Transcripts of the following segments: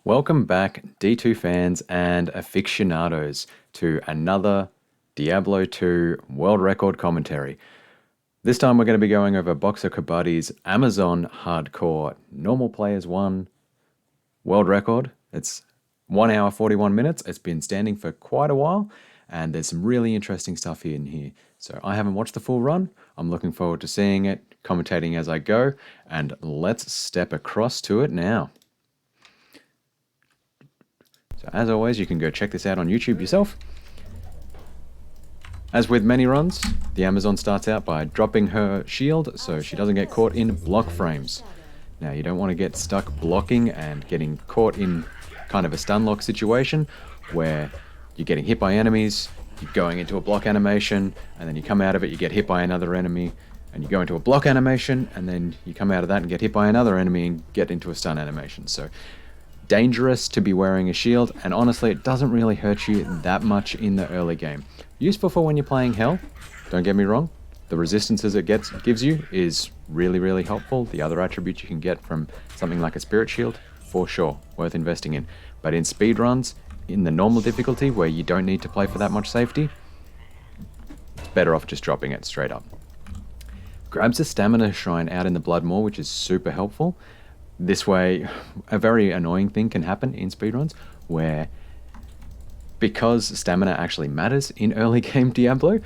Welcome back, D2 fans and aficionados, to another Diablo 2 world record commentary. This time we're going to be going over BokserKabaty's Amazon Hardcore Normal Players 1 world record. It's 1 hour 41 minutes. It's been standing for quite a while, and there's some really interesting stuff in here. So I haven't watched the full run. I'm looking forward to seeing it, commentating as I go, and let's step across to it now. So as always, you can go check this out on YouTube yourself. As with many runs, the Amazon starts out by dropping her shield so she doesn't get caught in block frames. Now you don't want to get stuck blocking and getting caught in kind of a stun lock situation where you're getting hit by enemies, you're going into a block animation, and then you come out of it, you get hit by another enemy, and you go into a block animation, and then you come out of that and get hit by another enemy and get into a stun animation. So dangerous to be wearing a shield, and honestly it doesn't really hurt you that much in the early game. Useful for when you're playing Hell, don't get me wrong. The resistances it gives you is really helpful. The other attributes you can get from something like a Spirit Shield, for sure, worth investing in. But in speedruns, in the normal difficulty where you don't need to play for that much safety, it's better off just dropping it straight up. Grabs a stamina shrine out in the Blood Maw, which is super helpful. This way, a very annoying thing can happen in speedruns where, because stamina actually matters in early game Diablo,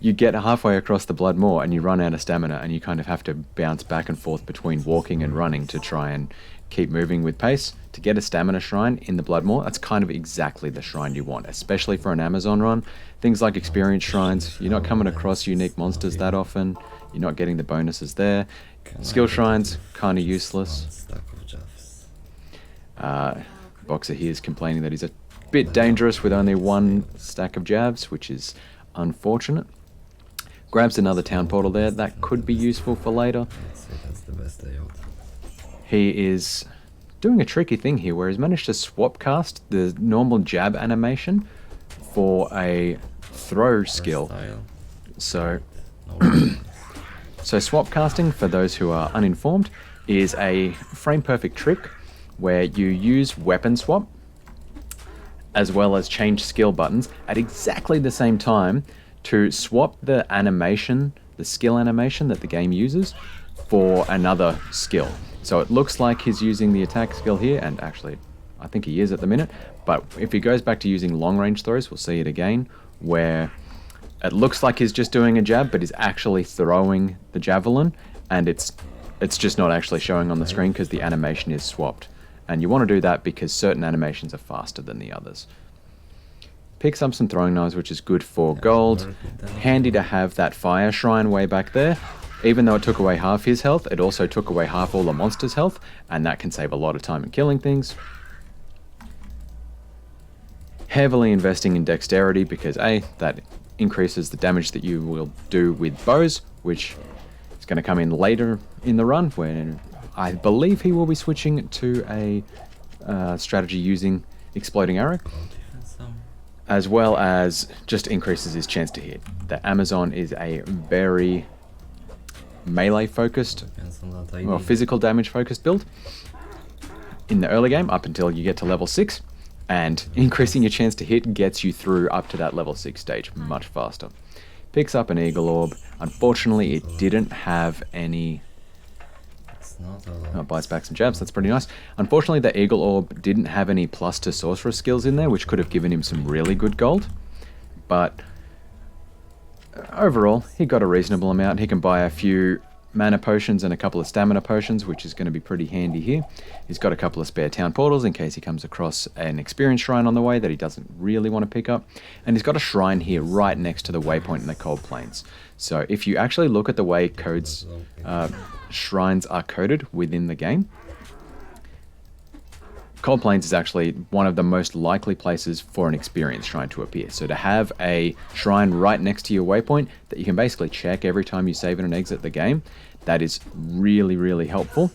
you get halfway across the Blood Maw and you run out of stamina and you kind of have to bounce back and forth between walking and running to try and keep moving with pace. To get a stamina shrine in the Blood Maw, that's kind of exactly the shrine you want, especially for an Amazon run. Things like experience shrines, you're not coming across unique monsters that often, you're not getting the bonuses there. Skill shrines, kind of useless. Boxer here is complaining that he's a bit dangerous with only one stack of jabs, which is unfortunate. Grabs another town portal there, that could be useful for later. He is doing a tricky thing here where he's managed to swap cast the normal jab animation for a throw skill. So swap casting, for those who are uninformed, is a frame perfect trick where you use weapon swap as well as change skill buttons at exactly the same time to swap the animation, the skill animation that the game uses, for another skill. So it looks like he's using the attack skill here, and actually I think he is at the minute, but if he goes back to using long range throws, we'll see it again, where it looks like he's just doing a jab, but he's actually throwing the javelin, and it's just not actually showing on the screen because the animation is swapped. And you want to do that because certain animations are faster than the others. Picks up some throwing knives, which is good for gold. Handy to have that fire shrine way back there. Even though it took away half his health, it also took away half all the monster's health, and that can save a lot of time in killing things. Heavily investing in dexterity because A, that increases the damage that you will do with bows, which is going to come in later in the run, when I believe he will be switching to a strategy using Exploding Arrow, as well as just increases his chance to hit. The Amazon is a very melee focused, or physical damage focused build in the early game up until you get to level 6. And increasing your chance to hit gets you through up to that level 6 stage much faster. Picks up an Eagle Orb. Unfortunately, it didn't have any... buys back some jabs, that's pretty nice. Unfortunately, the Eagle Orb didn't have any plus to sorcerer skills in there, which could have given him some really good gold. But overall, he got a reasonable amount. He can buy a few mana potions and a couple of stamina potions, which is going to be pretty handy here. He's got a couple of spare town portals in case he comes across an experience shrine on the way that he doesn't really want to pick up. And he's got a shrine here right next to the waypoint in the Cold Plains. So if you actually look at the way shrines are coded within the game, Cold Plains is actually one of the most likely places for an experience shrine to appear. So to have a shrine right next to your waypoint that you can basically check every time you save and exit the game, that is really helpful.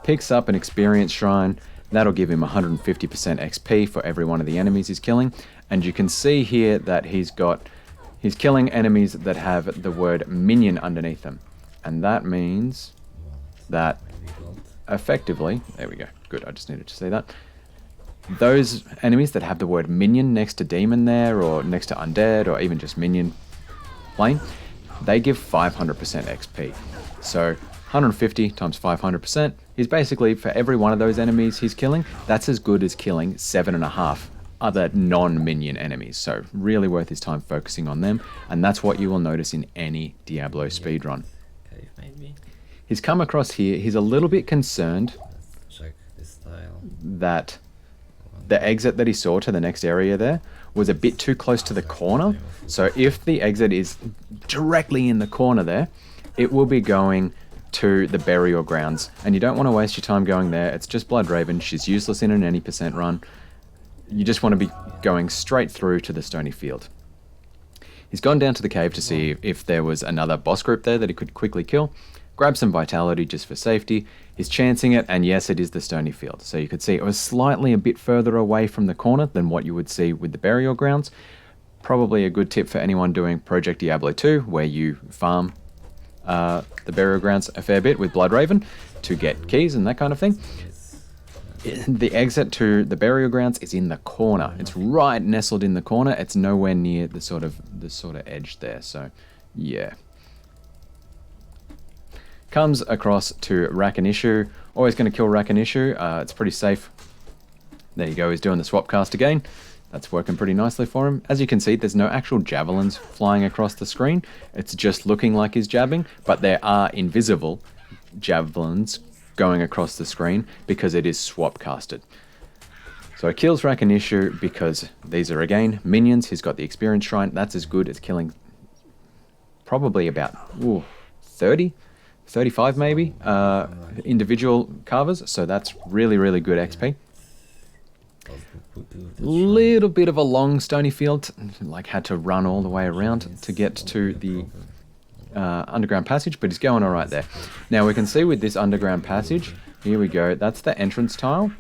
Picks up an experience shrine. That'll give him 150% XP for every one of the enemies he's killing. And you can see here that he's killing enemies that have the word minion underneath them. And that means that effectively, there we go, good, I just needed to say that. Those enemies that have the word minion next to demon there, or next to undead, or even just minion plain, they give 500% XP. So 150 times 500% is basically, for every one of those enemies he's killing, that's as good as killing 7.5 other non-minion enemies. So really worth his time focusing on them, and that's what you will notice in any Diablo speedrun. He's come across here, he's a little bit concerned that the exit that he saw to the next area there was a bit too close to the corner. So if the exit is directly in the corner there, it will be going to the burial grounds, and you don't want to waste your time going there. It's just Bloodraven. She's useless in an any percent run. You just want to be going straight through to the stony field. He's gone down to the cave to see if there was another boss group there that he could quickly kill. Grab some vitality just for safety. He's chancing it, and yes, it is the stony field. So you could see it was slightly a bit further away from the corner than what you would see with the burial grounds. Probably a good tip for anyone doing Project Diablo 2, where you farm the burial grounds a fair bit with Bloodraven to get keys and that kind of thing. The exit to the burial grounds is in the corner. It's right nestled in the corner. It's nowhere near the sort of edge there. So, yeah. Comes across to Rakanishu. Always going to kill Rakanishu. It's pretty safe. There you go. He's doing the swap cast again. That's working pretty nicely for him. As you can see, there's no actual javelins flying across the screen. It's just looking like he's jabbing, but there are invisible javelins going across the screen because it is swap casted. So it kills Rakanishu because these are, again, minions. He's got the experience shrine. That's as good as killing probably about 30, 35 maybe individual carvers. So that's really, really good XP. Little bit of a long stony field, like had to run all the way around to get to the underground passage, but he's going all right there. Now we can see with this underground passage, here we go, that's the entrance tile.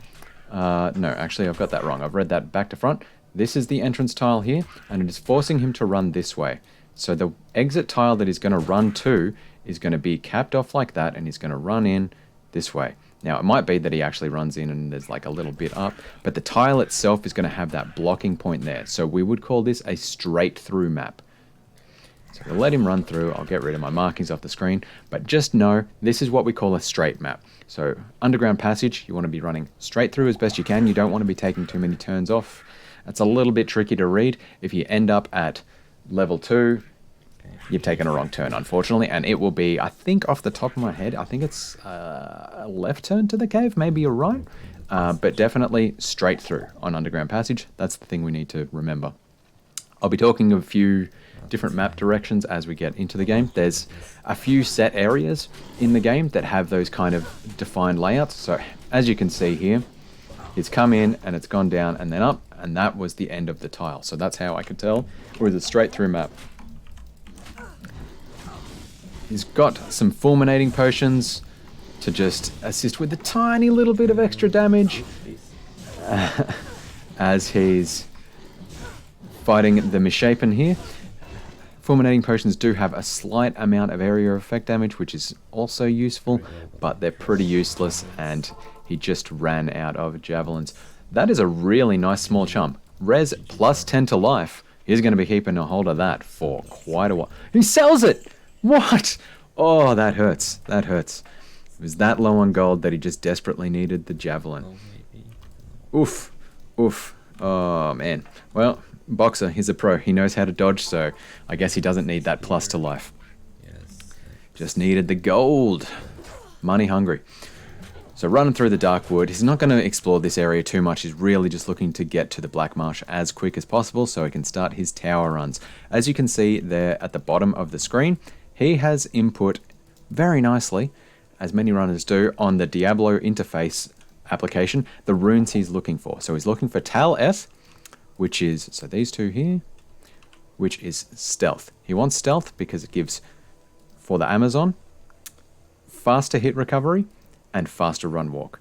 No, actually I've got that wrong. I've read that back to front. This is the entrance tile here, and it is forcing him to run this way. So the exit tile that he's going to run to is going to be capped off like that, and he's going to run in this way. Now, it might be that he actually runs in and there's like a little bit up, but the tile itself is going to have that blocking point there. So we would call this a straight through map. So we'll let him run through. I'll get rid of my markings off the screen, but just know this is what we call a straight map. So underground passage, you want to be running straight through as best you can. You don't want to be taking too many turns off. That's a little bit tricky to read. If you end up at level 2, you've taken a wrong turn, unfortunately, and it will be, I think off the top of my head, I think it's a left turn to the cave, maybe you're right, but definitely straight through on underground passage. That's the thing we need to remember. I'll be talking of a few different map directions as we get into the game. There's a few set areas in the game that have those kind of defined layouts. So as you can see here, it's come in and it's gone down and then up, and that was the end of the tile. So that's how I could tell it was a straight through map. He's got some fulminating potions to just assist with a tiny little bit of extra damage as he's fighting the misshapen here. Fulminating potions do have a slight amount of area effect damage, which is also useful, but they're pretty useless, and he just ran out of javelins. That is a really nice small chump. Res plus 10 to life. He's going to be keeping a hold of that for quite a while. He sells it! What? Oh, that hurts. That hurts. It was that low on gold that he just desperately needed the javelin. Oof. Oof. Oh, man. Well, Boxer, he's a pro. He knows how to dodge, so I guess he doesn't need that plus to life. Just needed the gold. Money hungry. So running through the dark wood, he's not going to explore this area too much. He's really just looking to get to the Black Marsh as quick as possible so he can start his tower runs. As you can see there at the bottom of the screen, he has input very nicely, as many runners do, on the Diablo interface application, the runes he's looking for. So he's looking for Tal F, which is, so these two here, which is stealth. He wants stealth because it gives, for the Amazon, faster hit recovery and faster run walk.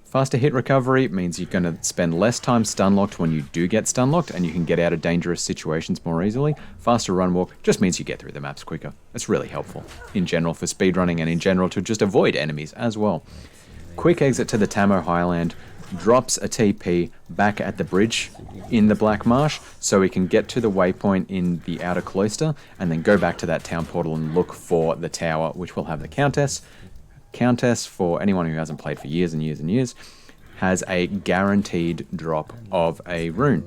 Faster hit recovery means you're going to spend less time stun locked when you do get stun locked, and you can get out of dangerous situations more easily. Faster run walk just means you get through the maps quicker. It's really helpful in general for speedrunning and in general to just avoid enemies as well. Quick exit to the Tamo Highland drops a TP back at the bridge in the Black Marsh so we can get to the waypoint in the outer cloister and then go back to that town portal and look for the tower, which will have the Countess. Countess, for anyone who hasn't played for years and years and years, has a guaranteed drop of a rune.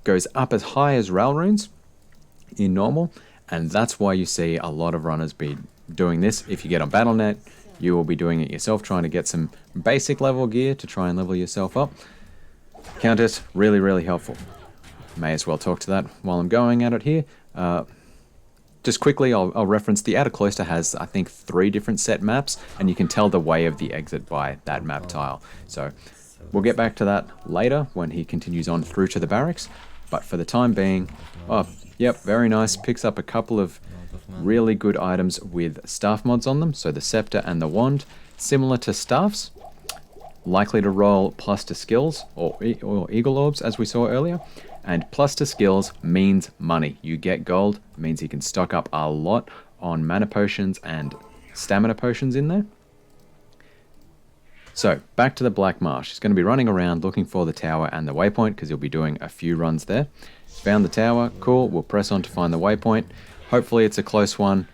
Goes up as high as Ral runes in normal, and that's why you see a lot of runners be doing this. If you get on Battle.net, you will be doing it yourself, trying to get some basic level gear to try and level yourself up. Countess, really, really helpful. May as well talk to that while I'm going at it here. Just quickly, I'll reference the outer cloister has, I think, 3 different set maps, and you can tell the way of the exit by that map tile. So we'll get back to that later when he continues on through to the barracks. But for the time being, oh, yep, very nice. Picks up a couple of really good items with staff mods on them. So the scepter and the wand, similar to staffs, likely to roll plus to skills or eagle orbs, as we saw earlier. And plus to skills means money. You get gold, means you can stock up a lot on mana potions and stamina potions in there. So, back to the Black Marsh. He's going to be running around looking for the tower and the waypoint because he'll be doing a few runs there. Found the tower, cool. We'll press on to find the waypoint. Hopefully it's a close one.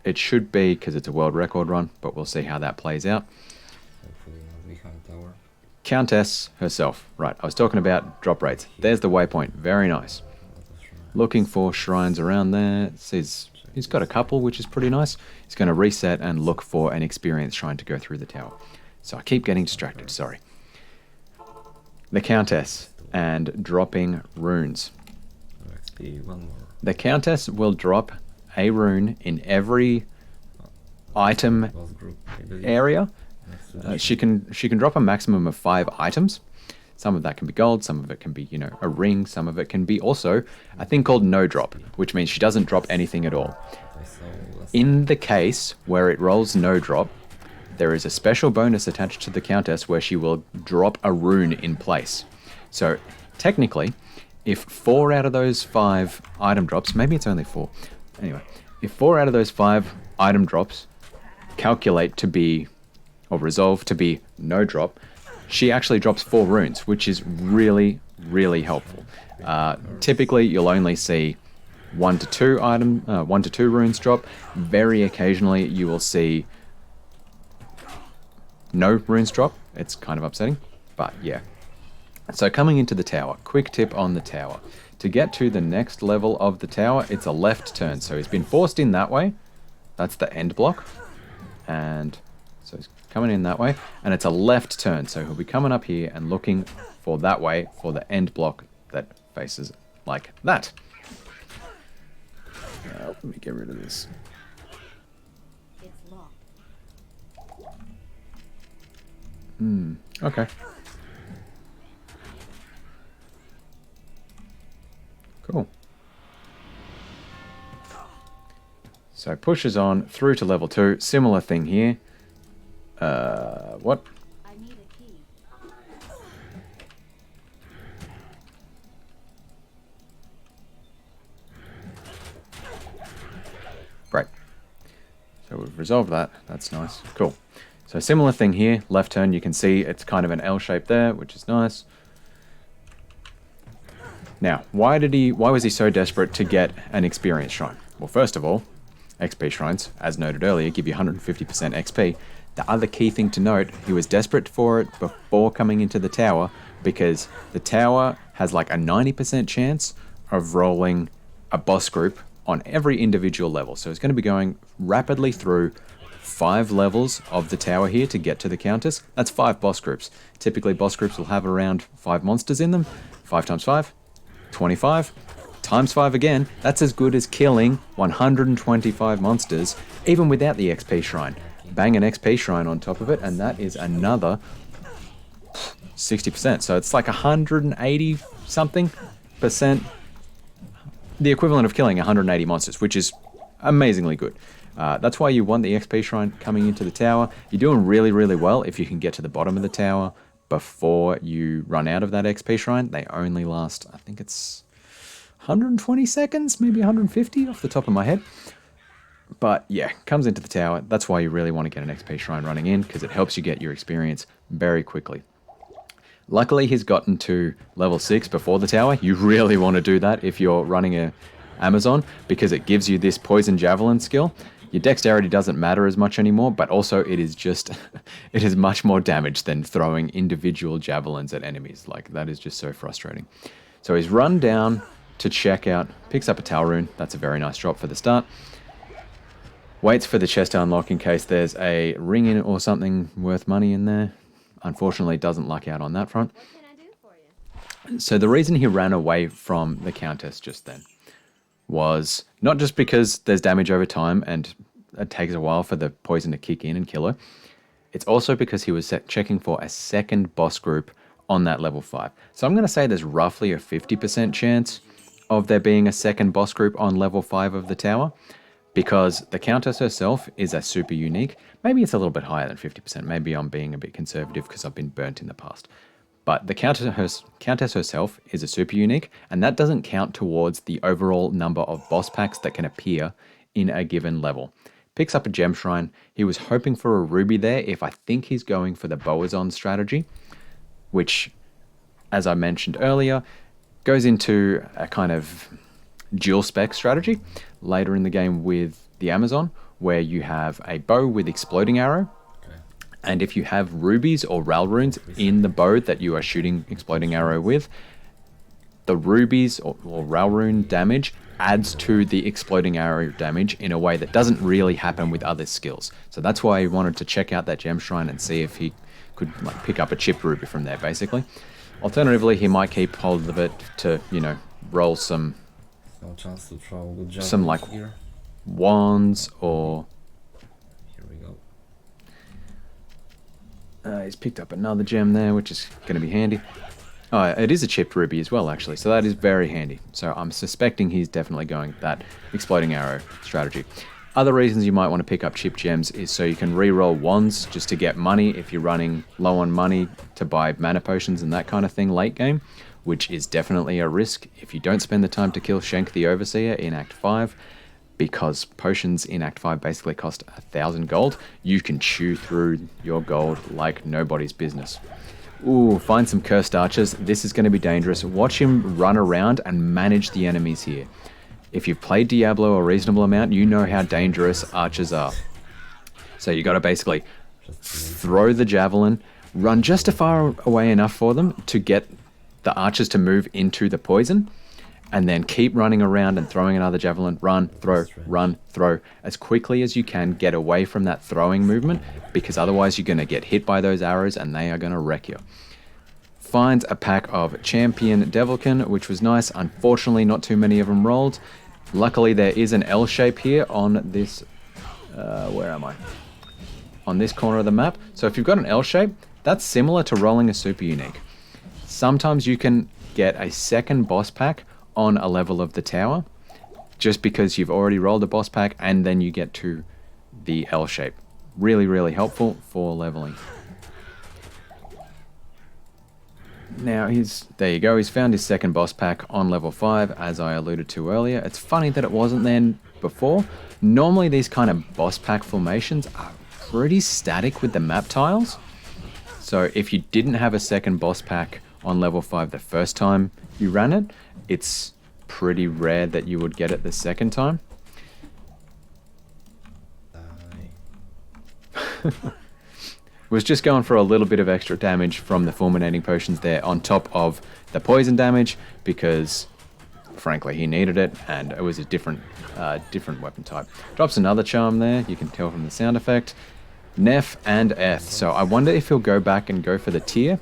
It should be because it's a world record run, but we'll see how that plays out. Countess herself. Right, I was talking about drop rates. There's the waypoint. Very nice. Looking for shrines around there. He's got a couple, which is pretty nice. He's going to reset and look for an experience shrine to go through the tower. So I keep getting distracted, sorry. The Countess and dropping runes. The Countess will drop a rune in every item area. She can drop a maximum of 5 items. Some of that can be gold, some of it can be, you know, a ring, some of it can be also a thing called no drop, which means she doesn't drop anything at all. In the case where it rolls no drop, there is a special bonus attached to the Countess where she will drop a rune in place. So technically, if 4 out of those 5 item drops, maybe it's only 4. Anyway, if 4 out of those 5 item drops calculate to be or resolve to be no drop, she actually drops 4 runes, which is really, really helpful. Typically, you'll only see 1 to 2 runes drop. Very occasionally, you will see no runes drop. It's kind of upsetting, but yeah. So coming into the tower, quick tip on the tower. To get to the next level of the tower, it's a left turn. So he's been forced in that way. That's the end block. And so he's coming in that way, and it's a left turn, so he'll be coming up here and looking for that way for the end block that faces like that. Let me get rid of this. Okay. Cool. So pushes on through to level 2. Similar thing here. What? I need a key. Right. So we've resolved that. That's nice. Cool. So similar thing here. Left turn, you can see it's kind of an L shape there, which is nice. Now, why was he so desperate to get an experience shrine? Well, first of all, XP shrines, as noted earlier, give you 150% XP. The other key thing to note, he was desperate for it before coming into the tower because the tower has like a 90% chance of rolling a boss group on every individual level. So he's going to be going rapidly through 5 levels of the tower here to get to the Countess. That's 5 boss groups. Typically boss groups will have around 5 monsters in them. 5 times 5, 25. Times 5 again, that's as good as killing 125 monsters, even without the XP shrine. Bang an XP shrine on top of it, and that is another 60%. So it's like 180 something percent, the equivalent of killing 180 monsters, which is amazingly good. That's why you want the XP shrine coming into the tower. You're doing really, really well if you can get to the bottom of the tower before you run out of that XP shrine. They only last, I think it's 120 seconds, maybe 150 off the top of my head. But yeah, comes into the tower. That's why you really want to get an XP shrine running in, because it helps you get your experience very quickly. Luckily, he's gotten to level 6 before the tower. You really want to do that if you're running a Amazon, because it gives you this poison javelin skill. Your dexterity doesn't matter as much anymore, but also it is just, it is much more damage than throwing individual javelins at enemies. Like, that is just so frustrating. So he's run down to check out, picks up a tower rune. That's a very nice drop for the start. Waits for the chest to unlock in case there's a ring in it or something worth money in there. Unfortunately, doesn't luck out on that front. What can I do for you? So the reason he ran away from the Countess just then was not just because there's damage over time and it takes a while for the poison to kick in and kill her. It's also because he was checking for a second boss group on that level 5. So I'm going to say there's roughly a 50% chance of there being a second boss group on level 5 of the tower, because the Countess herself is a super unique. Maybe it's a little bit higher than 50%. Maybe I'm being a bit conservative because I've been burnt in the past. But the Countess herself is a super unique, and that doesn't count towards the overall number of boss packs that can appear in a given level. Picks up a gem shrine. He was hoping for a ruby there if I think he's going for the Boazon strategy, which, as I mentioned earlier, goes into a kind of dual spec strategy later in the game with the Amazon, where you have a bow with exploding arrow. And if you have rubies or Ral runes in the bow that you are shooting exploding arrow with, the rubies or Ral rune damage adds to the exploding arrow damage in a way that doesn't really happen with other skills. So that's why he wanted to check out that gem shrine and see if he could like pick up a chipped ruby from there, basically. Alternatively, he might keep hold of it to, you know, roll some like here. wands or... Here we go. He's picked up another gem there, which is going to be handy. Oh, it is a chipped ruby as well, actually, so that is very handy. So I'm suspecting he's definitely going that exploding arrow strategy. Other reasons you might want to pick up chipped gems is so you can re-roll wands just to get money if you're running low on money to buy mana potions and that kind of thing late game, which is definitely a risk if you don't spend the time to kill Shank the Overseer in Act 5. Because potions in Act 5 basically cost 1,000 gold, you can chew through your gold like nobody's business. Ooh, find some cursed archers. This is going to be dangerous. Watch him run around and manage the enemies here. If you've played Diablo a reasonable amount, you know how dangerous archers are. So you got to basically throw the javelin, run just far away enough for them to get the archers to move into the poison, and then keep running around and throwing another javelin, run, throw, as quickly as you can. Get away from that throwing movement, because otherwise you're going to get hit by those arrows and they are going to wreck you. Finds a pack of Champion Devilkin, which was nice. Unfortunately, not too many of them rolled. Luckily, there is an L shape here on this, where am I? On this corner of the map. So if you've got an L shape, that's similar to rolling a super unique. Sometimes you can get a second boss pack on a level of the tower, just because you've already rolled a boss pack and then you get to the L shape. Really, really helpful for leveling. Now there you go, he's found his second boss pack on level 5, as I alluded to earlier. It's funny that it wasn't there before. Normally these kind of boss pack formations are pretty static with the map tiles. So if you didn't have a second boss pack on level 5 the first time you ran it, it's pretty rare that you would get it the second time. Was just going for a little bit of extra damage from the fulminating potions there on top of the poison damage, because frankly he needed it and it was a different weapon type. Drops another charm there, you can tell from the sound effect. Neff and Eth. So I wonder if he'll go back and go for the tier.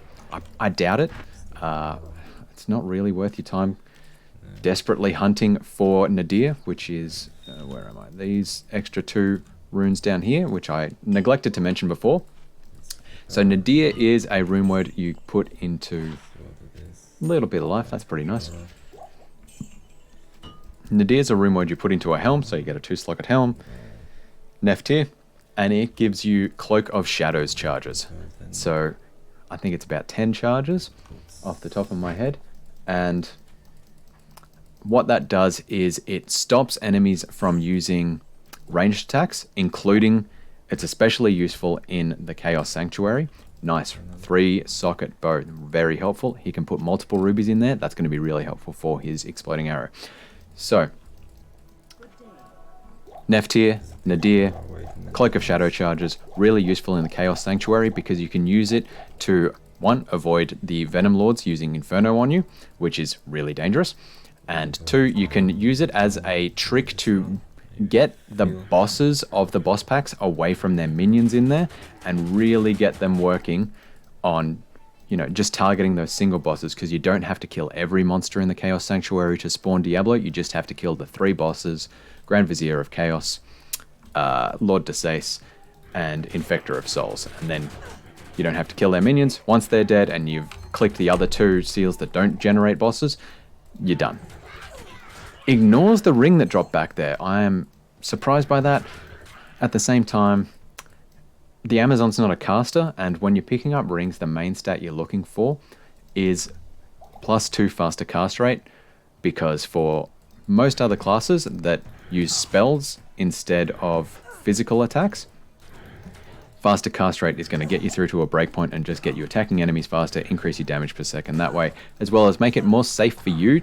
I doubt it. It's not really worth your time desperately hunting for Nadir, which is, where am I? These extra 2 runes down here, which I neglected to mention before. So Nadir is a rune word you put into a little bit of life. That's pretty nice. Nadir is a rune word you put into a helm, so you get a 2-slotted helm. Neftir, and it gives you Cloak of Shadows charges. So I think it's about 10 charges off the top of my head. And what that does is it stops enemies from using ranged attacks, including, it's especially useful in the Chaos Sanctuary, Nice. 3-socket bow. Very helpful. He can put multiple rubies in there. That's going to be really helpful for his exploding arrow. So, Neftir, Nadir, Cloak of Shadow charges, really useful in the Chaos Sanctuary because you can use it to, one, avoid the Venom Lords using Inferno on you, which is really dangerous. And two, you can use it as a trick to get the bosses of the boss packs away from their minions in there and really get them working on, you know, just targeting those single bosses, because you don't have to kill every monster in the Chaos Sanctuary to spawn Diablo. You just have to kill the 3 bosses, Grand Vizier of Chaos, Lord Desace, and Infector of Souls. And then you don't have to kill their minions. Once they're dead and you've clicked the other 2 seals that don't generate bosses, you're done. Ignores the ring that dropped back there. I am surprised by that. At the same time, the Amazon's not a caster, and when you're picking up rings, the main stat you're looking for is +2 faster cast rate, because for most other classes that use spells instead of physical attacks, faster cast rate is going to get you through to a breakpoint and just get you attacking enemies faster, increase your damage per second that way, as well as make it more safe for you,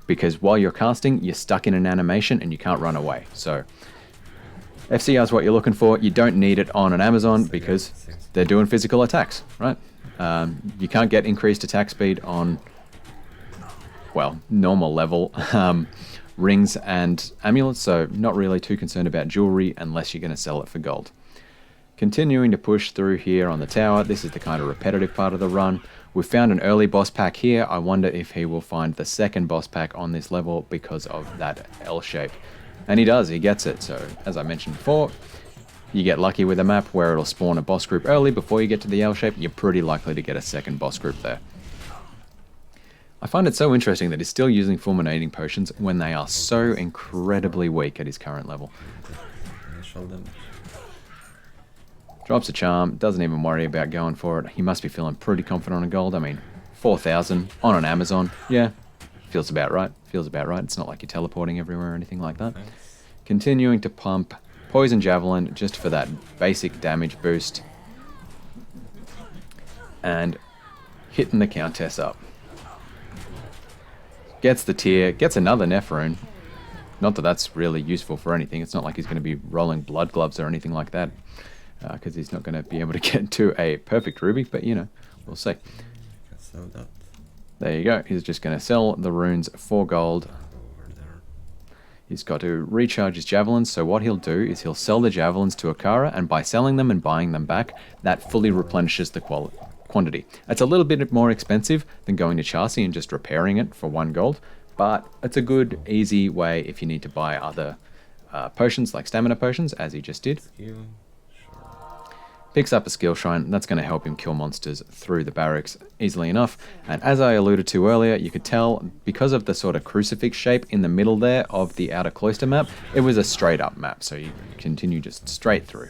because while you're casting, you're stuck in an animation and you can't run away. So FCR is what you're looking for. You don't need it on an Amazon because they're doing physical attacks, right? You can't get increased attack speed on, well, normal level rings and amulets, so not really too concerned about jewelry unless you're going to sell it for gold. Continuing to push through here on the tower. This is the kind of repetitive part of the run. We've found an early boss pack here. I wonder if he will find the second boss pack on this level because of that L shape. And he does, he gets it. So, as I mentioned before, you get lucky with a map where it'll spawn a boss group early before you get to the L shape. You're pretty likely to get a second boss group there. I find it so interesting that he's still using fulminating potions when they are so incredibly weak at his current level. Initial damage. Drops a charm, doesn't even worry about going for it. He must be feeling pretty confident on gold. I mean, 4,000 on an Amazon. Yeah, feels about right. Feels about right. It's not like you're teleporting everywhere or anything like that. Thanks. Continuing to pump Poison Javelin just for that basic damage boost. And hitting the Countess up. Gets the tier, gets another Nephrune. Not that that's really useful for anything. It's not like he's going to be rolling blood gloves or anything like that, because he's not going to be able to get to a perfect ruby, but you know, we'll see. Can sell that There you go. He's just going to sell the runes for gold. over there. He's got to recharge his javelins, so what he'll do is he'll sell the javelins to Akara, and by selling them and buying them back, that fully replenishes the quantity. It's a little bit more expensive than going to Chassis and just repairing it for 1 gold, but it's a good, easy way if you need to buy other potions, like stamina potions, as he just did. Skill. Sure. Picks up a skill shrine, and that's going to help him kill monsters through the barracks easily enough. And as I alluded to earlier, you could tell, because of the sort of crucifix shape in the middle there of the outer cloister map, it was a straight up map, so you continue just straight through.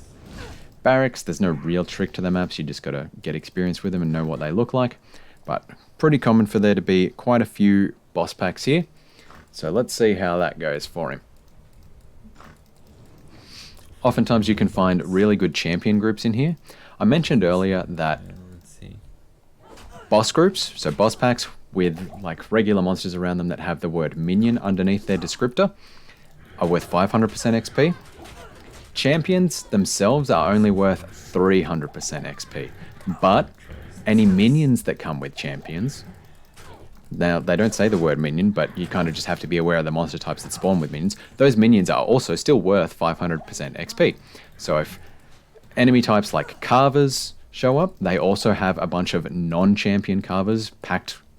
Barracks, there's no real trick to the maps, you just got to get experience with them and know what they look like. But pretty common for there to be quite a few boss packs here. So let's see how that goes for him. Oftentimes you can find really good champion groups in here. I mentioned earlier that Let's see. boss groups, so boss packs with like regular monsters around them that have the word minion underneath their descriptor, are worth 500% XP. Champions themselves are only worth 300% XP, but any minions that come with champions, now they don't say the word minion, but you kind of just have to be aware of the monster types that spawn with minions. Those minions are also still worth 500% XP. So if enemy types like carvers show up, they also have a bunch of non-champion carvers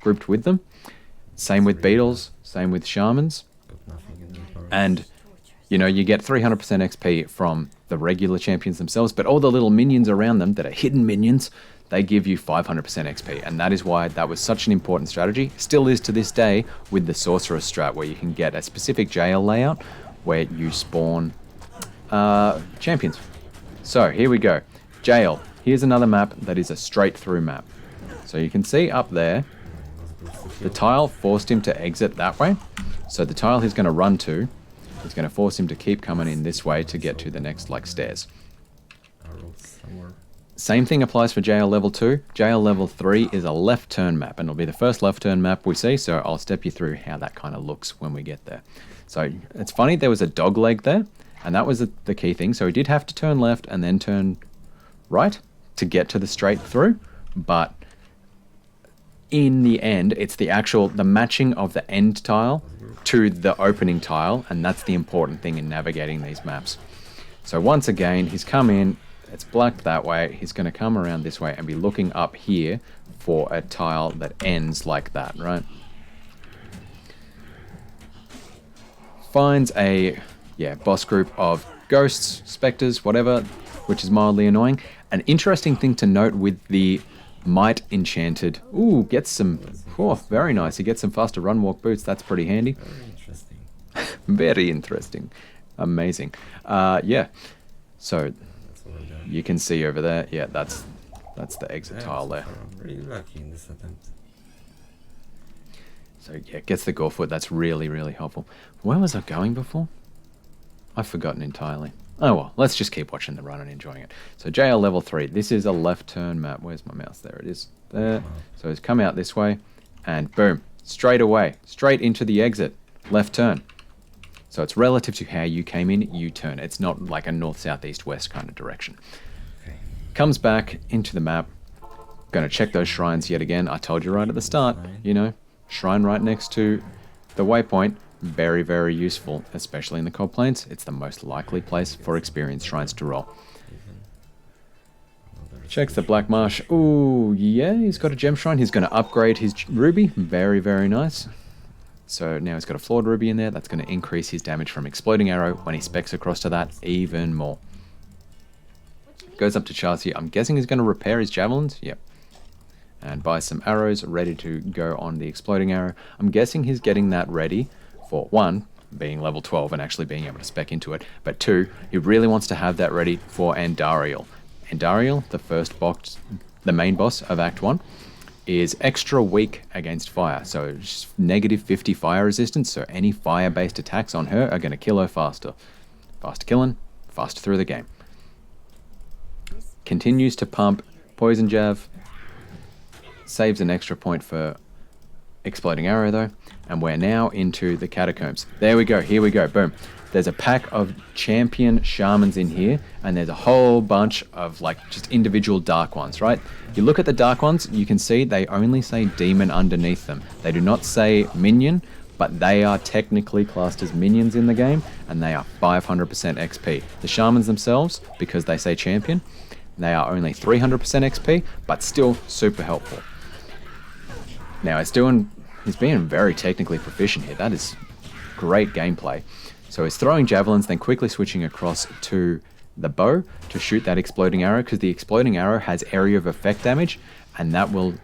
grouped with them. Same with beetles, same with shamans. Got nothing in inventory. And you know, you get 300% XP from the regular champions themselves, but all the little minions around them that are hidden minions, they give you 500% XP. And that is why that was such an important strategy. Still is to this day with the Sorcerer strat, where you can get a specific jail layout where you spawn champions. So here we go. Jail. Here's another map that is a straight through map. So you can see up there, the tile forced him to exit that way. So the tile he's going to run to, it's going to force him to keep coming in this way to get to the next like stairs. Arrows somewhere. Same thing applies for JL level 2. JL level 3 is a left turn map, and it'll be the first left turn map we see, so I'll step you through how that kind of looks when we get there. So it's funny, there was a dog leg there, and that was the key thing. So he did have to turn left and then turn right to get to the straight through, but in the end, it's the matching of the end tile to the opening tile, and that's the important thing in navigating these maps. So once again, he's come in, it's black that way, he's going to come around this way and be looking up here for a tile that ends like that, right? Finds a, boss group of ghosts, specters, whatever, which is mildly annoying. An interesting thing to note with the Might Enchanted, gets some, very nice, he gets some faster run walk boots, that's pretty handy. Very interesting. Very interesting. Amazing. So you can see over there, that's the exit tile there. I'm really lucky in this attempt. So gets the gore foot, that's really, really helpful. Where was I going before? I've forgotten entirely. Oh well, let's just keep watching the run and enjoying it. So JL level 3, this is a left turn map. Where's my mouse? There it is. There. So he's come out this way, and boom, straight away, straight into the exit, left turn. So it's relative to how you came in, you turn. It's not like a north, south, east, west kind of direction. Okay. Comes back into the map. Going to check those shrines yet again. I told you right at the start, shrine right next to the waypoint. Very, very useful, especially in the cold plains. It's the most likely place for experienced shrines to roll. Checks the Black Marsh. Ooh, yeah, he's got a gem shrine. He's going to upgrade his ruby. Very, very nice. So now he's got a flawed ruby in there. That's going to increase his damage from exploding arrow when he specs across to that even more. Goes up to Chassis. I'm guessing he's going to repair his javelins. Yep. And buy some arrows ready to go on the exploding arrow. I'm guessing he's getting that ready for 1, being level 12 and actually being able to spec into it. But 2, he really wants to have that ready for Andariel. Andariel, the main boss of Act 1, is extra weak against fire, so it's negative 50 fire resistance, so any fire-based attacks on her are going to kill her faster. Faster killing, faster through the game. Continues to pump Poison Jav, saves an extra point for Exploding Arrow though, and we're now into the Catacombs. There we go, here we go, boom. There's a pack of champion shamans in here, and there's a whole bunch of just individual dark ones, right? You look at the dark ones, you can see they only say demon underneath them. They do not say minion, but they are technically classed as minions in the game, and they are 500% XP. The shamans themselves, because they say champion, they are only 300% XP, but still super helpful. Now he's being very technically proficient here. That is great gameplay. So he's throwing javelins, then quickly switching across to the bow to shoot that exploding arrow, because the exploding arrow has area of effect damage, and that will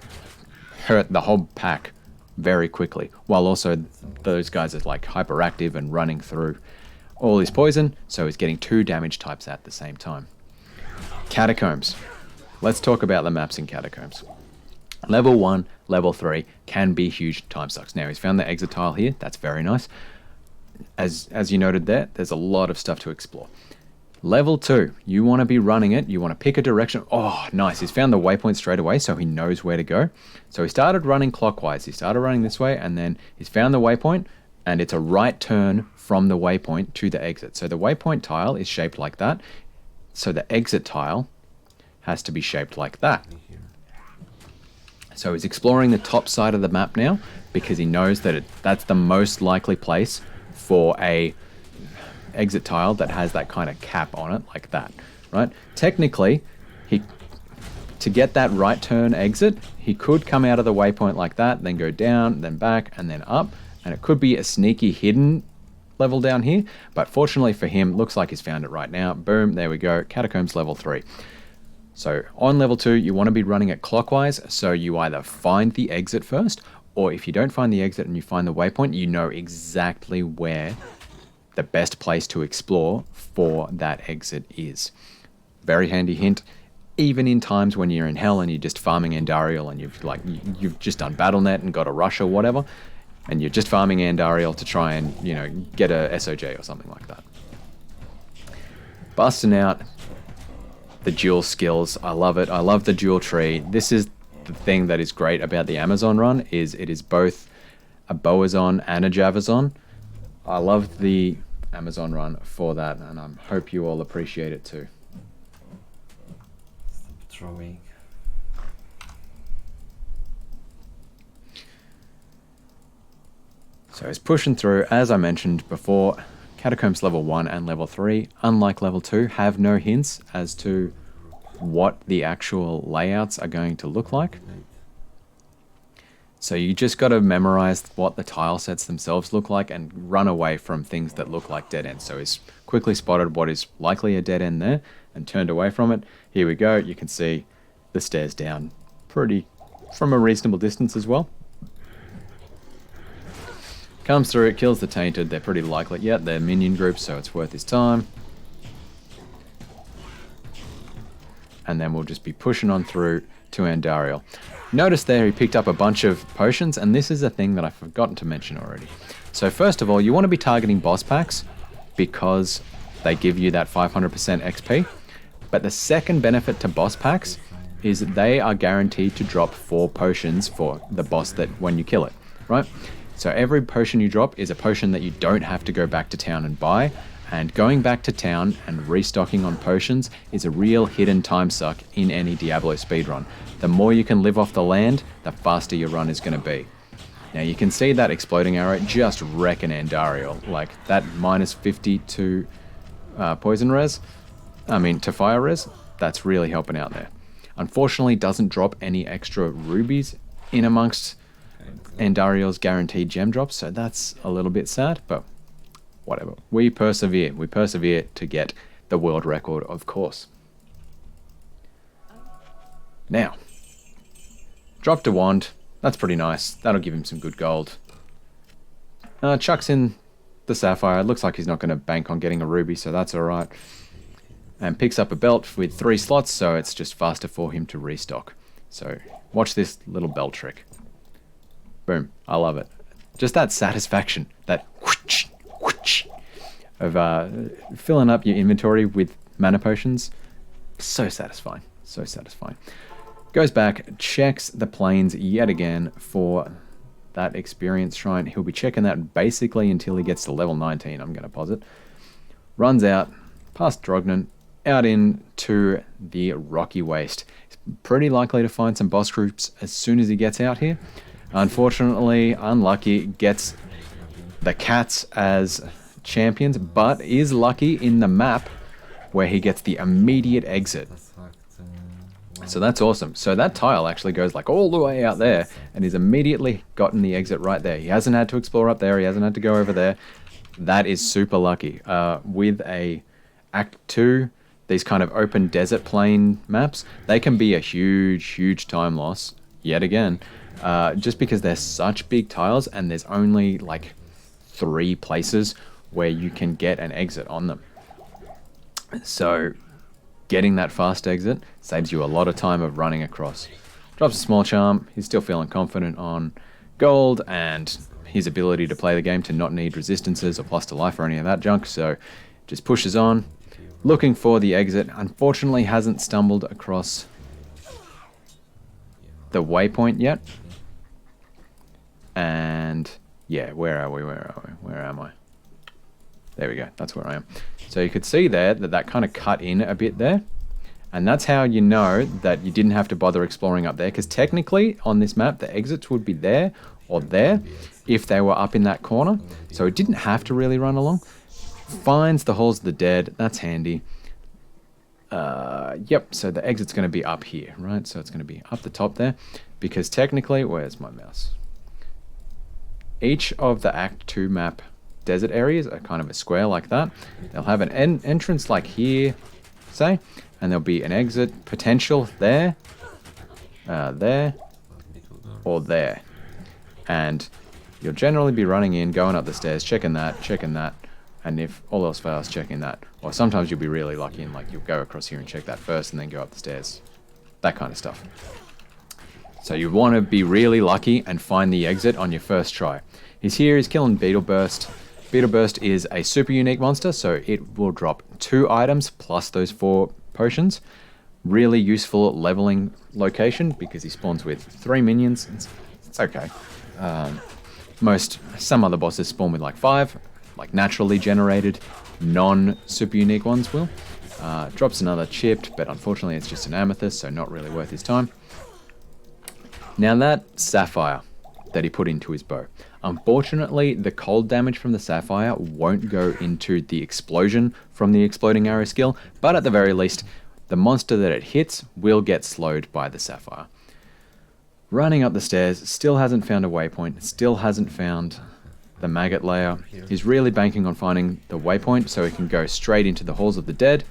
hurt the whole pack very quickly, while also those guys are hyperactive and running through all his poison, so he's getting 2 damage types at the same time. Catacombs. Let's talk about the maps in Catacombs. Level 1, level 3 can be huge time sucks. Now he's found the exit tile here, that's very nice. As you noted there's a lot of stuff to explore. Level 2, you want to be running it, you want to pick a direction. Oh, nice, he's found the waypoint straight away, so he knows where to go. So he started running clockwise, he started running this way, and then he's found the waypoint, and it's a right turn from the waypoint to the exit. So the waypoint tile is shaped like that, so the exit tile has to be shaped like that. So he's exploring the top side of the map now, because he knows that that's the most likely place for a exit tile that has that kind of cap on it, like that, right? Technically, to get that right turn exit, he could come out of the waypoint like that, then go down, then back, and then up, and it could be a sneaky hidden level down here, but fortunately for him, looks like he's found it right now. Boom, there we go, Catacombs level 3. So on level 2, you want to be running it clockwise, so you either find the exit first, or if you don't find the exit and you find the waypoint, you know exactly where the best place to explore for that exit is. Very handy hint, even in times when you're in hell and you're just farming Andariel and you've just done BattleNet and got a rush or whatever, and you're just farming Andariel to try and, get a SOJ or something like that. Busting out the dual skills. I love it. I love the dual tree. This is the thing that is great about the Amazon run, is it is both a Boazon and a Javazon. I love the Amazon run for that, and I hope you all appreciate it too. Stop throwing. So it's pushing through. As I mentioned before, Catacombs level 1 and level 3, unlike level 2, have no hints as to what the actual layouts are going to look like. So you just got to memorize what the tile sets themselves look like and run away from things that look like dead ends. So he's quickly spotted what is likely a dead end there and turned away from it. Here we go. You can see the stairs down from a reasonable distance as well. Comes through, it kills the Tainted. They're pretty likely. Yeah, they're minion groups, so it's worth his time. And then we'll just be pushing on through to Andariel. Notice there he picked up a bunch of potions, and this is a thing that I've forgotten to mention already. So first of all, you want to be targeting boss packs because they give you that 500% XP. But the second benefit to boss packs is that they are guaranteed to drop 4 potions for the boss that when you kill it, right? So every potion you drop is a potion that you don't have to go back to town and buy. And going back to town and restocking on potions is a real hidden time suck in any Diablo speedrun. The more you can live off the land, the faster your run is going to be. Now you can see that exploding arrow just wrecking Andariel. Like that minus 50 to poison res, to fire res, that's really helping out there. Unfortunately, doesn't drop any extra rubies in amongst Andariel's guaranteed gem drops, so that's a little bit sad, but whatever. We persevere. We persevere to get the world record, of course. Now, dropped a wand. That's pretty nice. That'll give him some good gold. Chucks in the sapphire. It looks like he's not going to bank on getting a ruby, so that's alright. And picks up a belt with 3 slots, so it's just faster for him to restock. So watch this little belt trick. Boom. I love it. Just that satisfaction, that whoosh, whoosh, of filling up your inventory with mana potions. So satisfying. So satisfying. Goes back, checks the plains yet again for that experience shrine. He'll be checking that basically until he gets to level 19, I'm going to posit. Runs out, past Drognan, out into the Rocky Waste. He's pretty likely to find some boss groups as soon as he gets out here. Unfortunately, unlucky, gets the cats as champions, but is lucky in the map where he gets the immediate exit. So that's awesome. So that tile actually goes like all the way out there and he's immediately gotten the exit right there. He hasn't had to explore up there. He hasn't had to go over there. That is super lucky. With a Act 2, these kind of open desert plain maps, they can be a huge, huge time loss yet again. Just because they're such big tiles and there's only like 3 places where you can get an exit on them. So getting that fast exit saves you a lot of time of running across. Drops a small charm. He's still feeling confident on gold and his ability to play the game to not need resistances or plus to life or any of that junk. So just pushes on, looking for the exit. Unfortunately hasn't stumbled across the waypoint yet. And yeah, where are we? Where am I? There we go. That's where I am. So you could see there that kind of cut in a bit there. And that's how you know that you didn't have to bother exploring up there. Because technically on this map, the exits would be there or there if they were up in that corner. So it didn't have to really run along. Finds the Halls of the Dead. That's handy. Yep, so the exit's going to be up here, right? So it's going to be up the top there. Because technically, where's my mouse? Each of the Act 2 map desert areas are kind of a square like that. They'll have an entrance like here, say, and there'll be an exit potential there, there, or there. And you'll generally be running in, going up the stairs, checking that, and if all else fails, checking that. Or sometimes you'll be really lucky and like you'll go across here and check that first and then go up the stairs. That kind of stuff. So you want to be really lucky and find the exit on your first try. He's here, he's killing Beetleburst. Beetleburst is a super unique monster, so it will drop 2 items plus those 4 potions. Really useful leveling location because he spawns with 3 minions. It's okay. Some other bosses spawn with like 5, like naturally generated, non-super unique ones will. Drops another chipped, but unfortunately it's just an amethyst, so not really worth his time. Now that sapphire that he put into his bow, unfortunately the cold damage from the sapphire won't go into the explosion from the exploding arrow skill, but at the very least, the monster that it hits will get slowed by the sapphire. Running up the stairs, still hasn't found a waypoint, still hasn't found the maggot layer. He's really banking on finding the waypoint so he can go straight into the halls of the dead.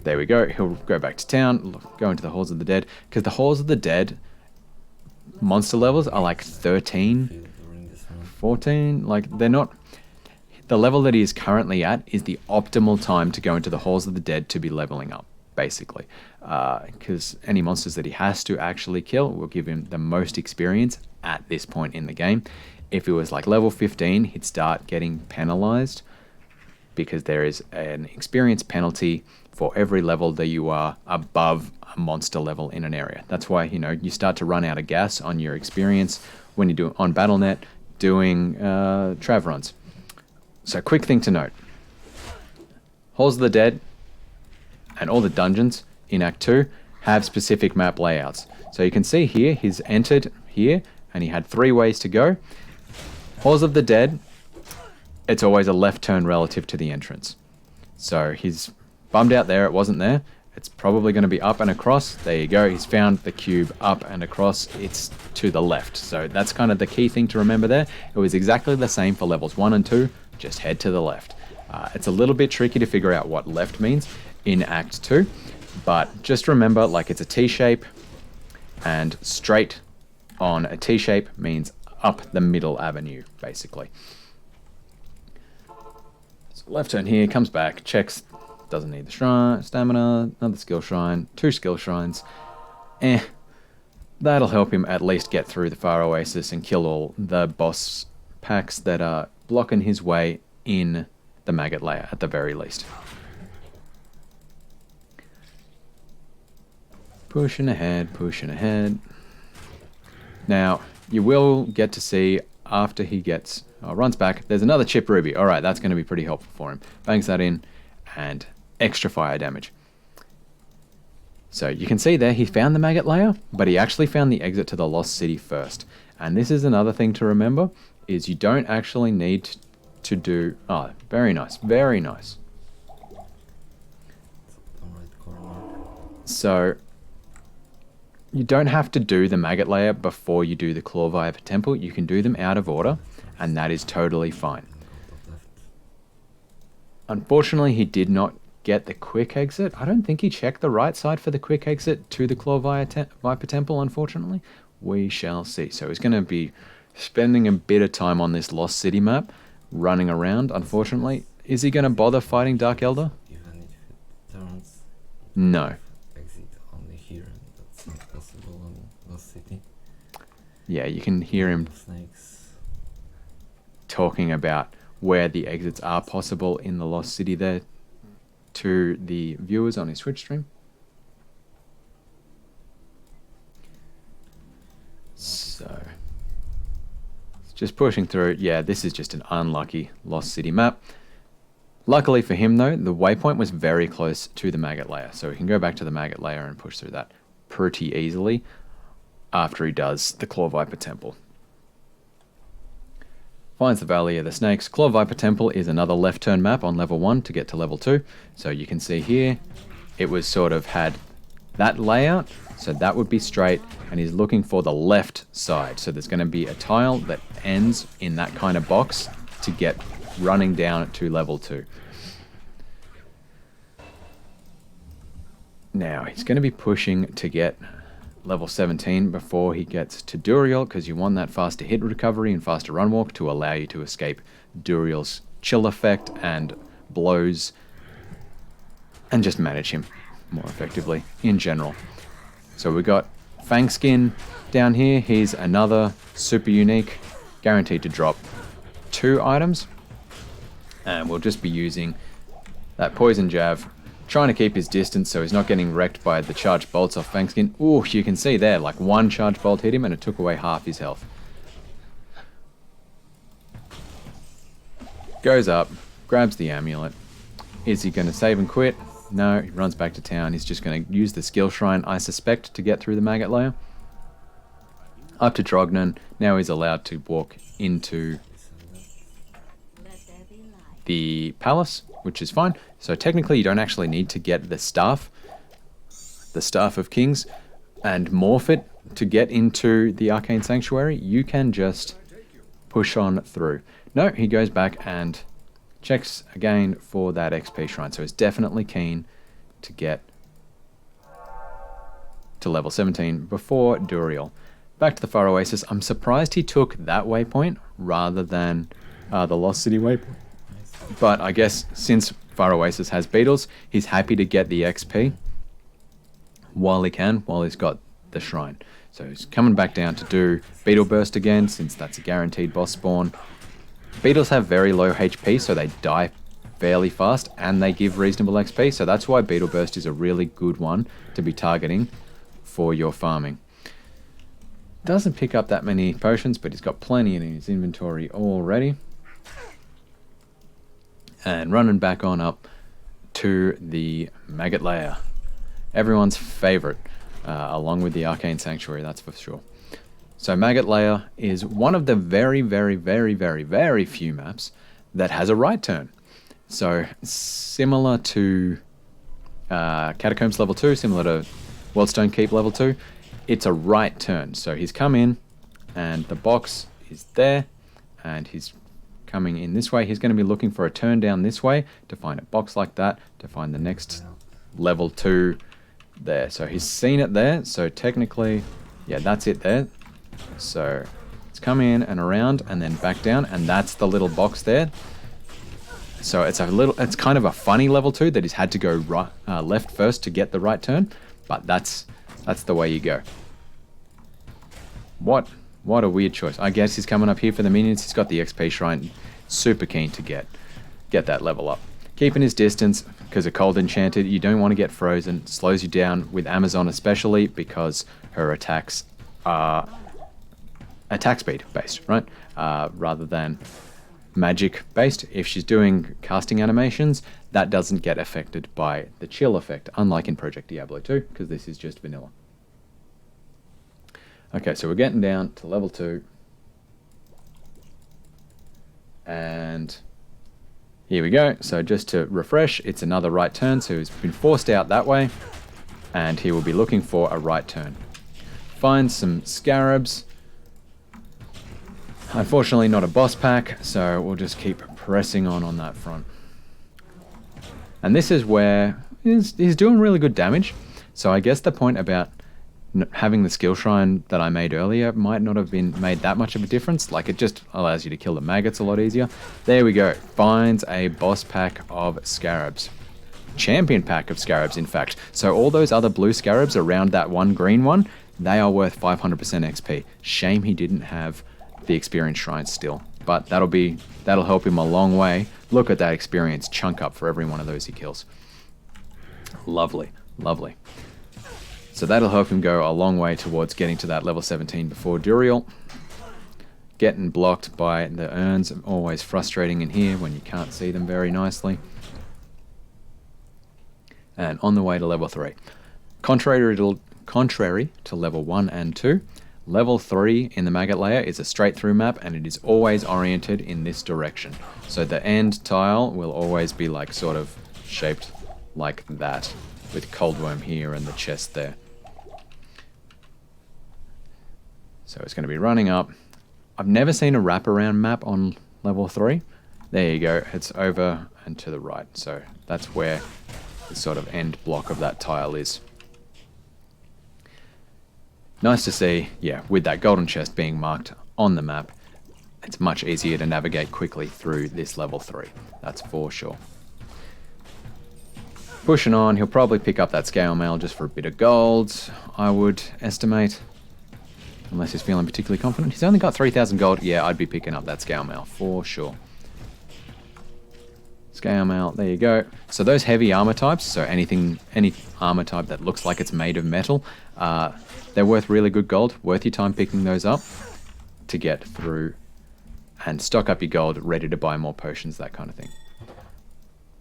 There we go. He'll go back to town, go into the halls of the dead, because the halls of the dead monster levels are like 13, 14. Like they're not. The level that he is currently at is the optimal time to go into the halls of the dead to be leveling up, basically, because any monsters that he has to actually kill will give him the most experience at this point in the game. If it was like level 15, he'd start getting penalized because there is an experience penalty for every level that you are above a monster level in an area. That's why, you start to run out of gas on your experience when you do on BattleNet doing Trav runs. So quick thing to note. Halls of the Dead and all the dungeons in Act 2 have specific map layouts. So you can see here, he's entered here and he had 3 ways to go. Halls of the Dead, it's always a left turn relative to the entrance. So he's bummed out there, it wasn't there. It's probably going to be up and across. There you go, he's found the cube up and across. It's to the left. So that's kind of the key thing to remember there. It was exactly the same for levels 1 and 2, just head to the left. It's a little bit tricky to figure out what left means in Act 2, but just remember, like, it's a T-shape, and straight on a T-shape means up the middle avenue, basically. So left turn here, comes back, checks, doesn't need the shrine, stamina, another skill shrine, 2 skill shrines. That'll help him at least get through the Far Oasis and kill all the boss packs that are blocking his way in the maggot layer at the very least. Pushing ahead, pushing ahead. Now, you will get to see after he runs back, there's another chip ruby. Alright, that's going to be pretty helpful for him. Bangs that in, and extra fire damage. So you can see there, he found the maggot layer, but he actually found the exit to the Lost City first. And this is another thing to remember, is you don't actually need to do... Oh, very nice, very nice. So, you don't have to do the maggot layer before you do the Claw Viper Temple. You can do them out of order, and that is totally fine. Unfortunately, he did not get the quick exit. I don't think he checked the right side for the quick exit to the Claw Viper Temple, unfortunately. We shall see. So he's going to be spending a bit of time on this Lost City map, running around, unfortunately. Is he going to bother fighting Dark Elder? Even if it turns, No. exit only here, and that's not possible on Lost City. Yeah, you can hear him Snakes. talking about where the exits are possible in the Lost City there to the viewers on his Twitch stream. So, just pushing through. Yeah, this is just an unlucky Lost City map. Luckily for him though, the waypoint was very close to the maggot layer, so he can go back to the maggot layer and push through that pretty easily after he does the Claw Viper Temple. Finds the Valley of the Snakes. Claw Viper Temple is another left turn map on level 1 to get to level 2. So you can see here, it was sort of had that layout, so that would be straight, and he's looking for the left side. So there's going to be a tile that ends in that kind of box to get running down to level 2. Now, he's going to be pushing to get level 17 before he gets to Duriel, because you want that faster hit recovery and faster run walk to allow you to escape Duriel's chill effect and blows and just manage him more effectively in general. So we got Fangskin down here. He's another super unique, guaranteed to drop 2 items, and we'll just be using that poison jab Trying to keep his distance so he's not getting wrecked by the charged bolts off Fangskin. Ooh, you can see there, like one charged bolt hit him and it took away half his health. Goes up, grabs the amulet. Is he going to save and quit? No, he runs back to town. He's just going to use the skill shrine, I suspect, to get through the maggot layer. Up to Trognan. Now he's allowed to walk into the palace, which is fine. So technically you don't actually need to get the Staff of Kings, and morph it to get into the Arcane Sanctuary. You can just push on through. No, he goes back and checks again for that XP shrine. So he's definitely keen to get to level 17 before Duriel. Back to the Far Oasis. I'm surprised he took that waypoint rather than the Lost City waypoint. But I guess since Far Oasis has beetles, he's happy to get the XP while he can, while he's got the shrine. So he's coming back down to do Beetle Burst again, since that's a guaranteed boss spawn. Beetles have very low HP, so they die fairly fast, and they give reasonable XP, so that's why Beetle Burst is a really good one to be targeting for your farming. Doesn't pick up that many potions, but he's got plenty in his inventory already. And running back on up to the Maggot Lair. Everyone's favorite, along with the Arcane Sanctuary, that's for sure. So Maggot Lair is one of the very, very, very, very, very few maps that has a right turn. So similar to Catacombs level 2, similar to Wildstone Keep level 2, it's a right turn. So he's come in and the box is there and he's coming in this way. He's going to be looking for a turn down this way to find a box like that, to find the next level 2 there. So he's seen it there. So technically, yeah, that's it there. So it's come in and around and then back down, and that's the little box there. So it's kind of a funny level 2 that he's had to go right, left first to get the right turn, but that's the way you go. What a weird choice. I guess he's coming up here for the minions. He's got the XP shrine. Super keen to get that level up. Keeping his distance because of Cold Enchanted. You don't want to get frozen. Slows you down with Amazon especially because her attacks are attack speed based, right? Rather than magic based. If she's doing casting animations, that doesn't get affected by the chill effect, unlike in Project Diablo 2, because this is just vanilla. Okay, so we're getting down to level 2. And here we go. So just to refresh, it's another right turn. So he's been forced out that way. And he will be looking for a right turn. Find some scarabs. Unfortunately not a boss pack, so we'll just keep pressing on that front. And this is where he's doing really good damage. So I guess the point about having the skill shrine that I made earlier might not have been made that much of a difference. Like, it just allows you to kill the maggots a lot easier. There we go. Finds a boss pack of scarabs. Champion pack of scarabs, in fact. So all those other blue scarabs around that one green one, they are worth 500% XP. Shame he didn't have the experience shrine still. But that'll help him a long way. Look at that experience chunk up for every one of those he kills. Lovely, lovely. So that'll help him go a long way towards getting to that level 17 before Duriel. Getting blocked by the urns, always frustrating in here when you can't see them very nicely. And on the way to level 3. Contrary to level 1 and 2, level 3 in the Maggot Layer is a straight through map, and it is always oriented in this direction. So the end tile will always be like sort of shaped like that, with Coldworm here and the chest there. So it's going to be running up. I've never seen a wraparound map on level 3. There you go. It's over and to the right. So that's where the sort of end block of that tile is. Nice to see, yeah, with that golden chest being marked on the map, it's much easier to navigate quickly through this level 3. That's for sure. Pushing on, he'll probably pick up that scale mail just for a bit of gold, I would estimate. Unless he's feeling particularly confident. He's only got 3,000 gold. Yeah, I'd be picking up that scale mail for sure. Scale out, there you go. So those heavy armor types, so any armor type that looks like it's made of metal, they're worth really good gold. Worth your time picking those up to get through and stock up your gold, ready to buy more potions, that kind of thing.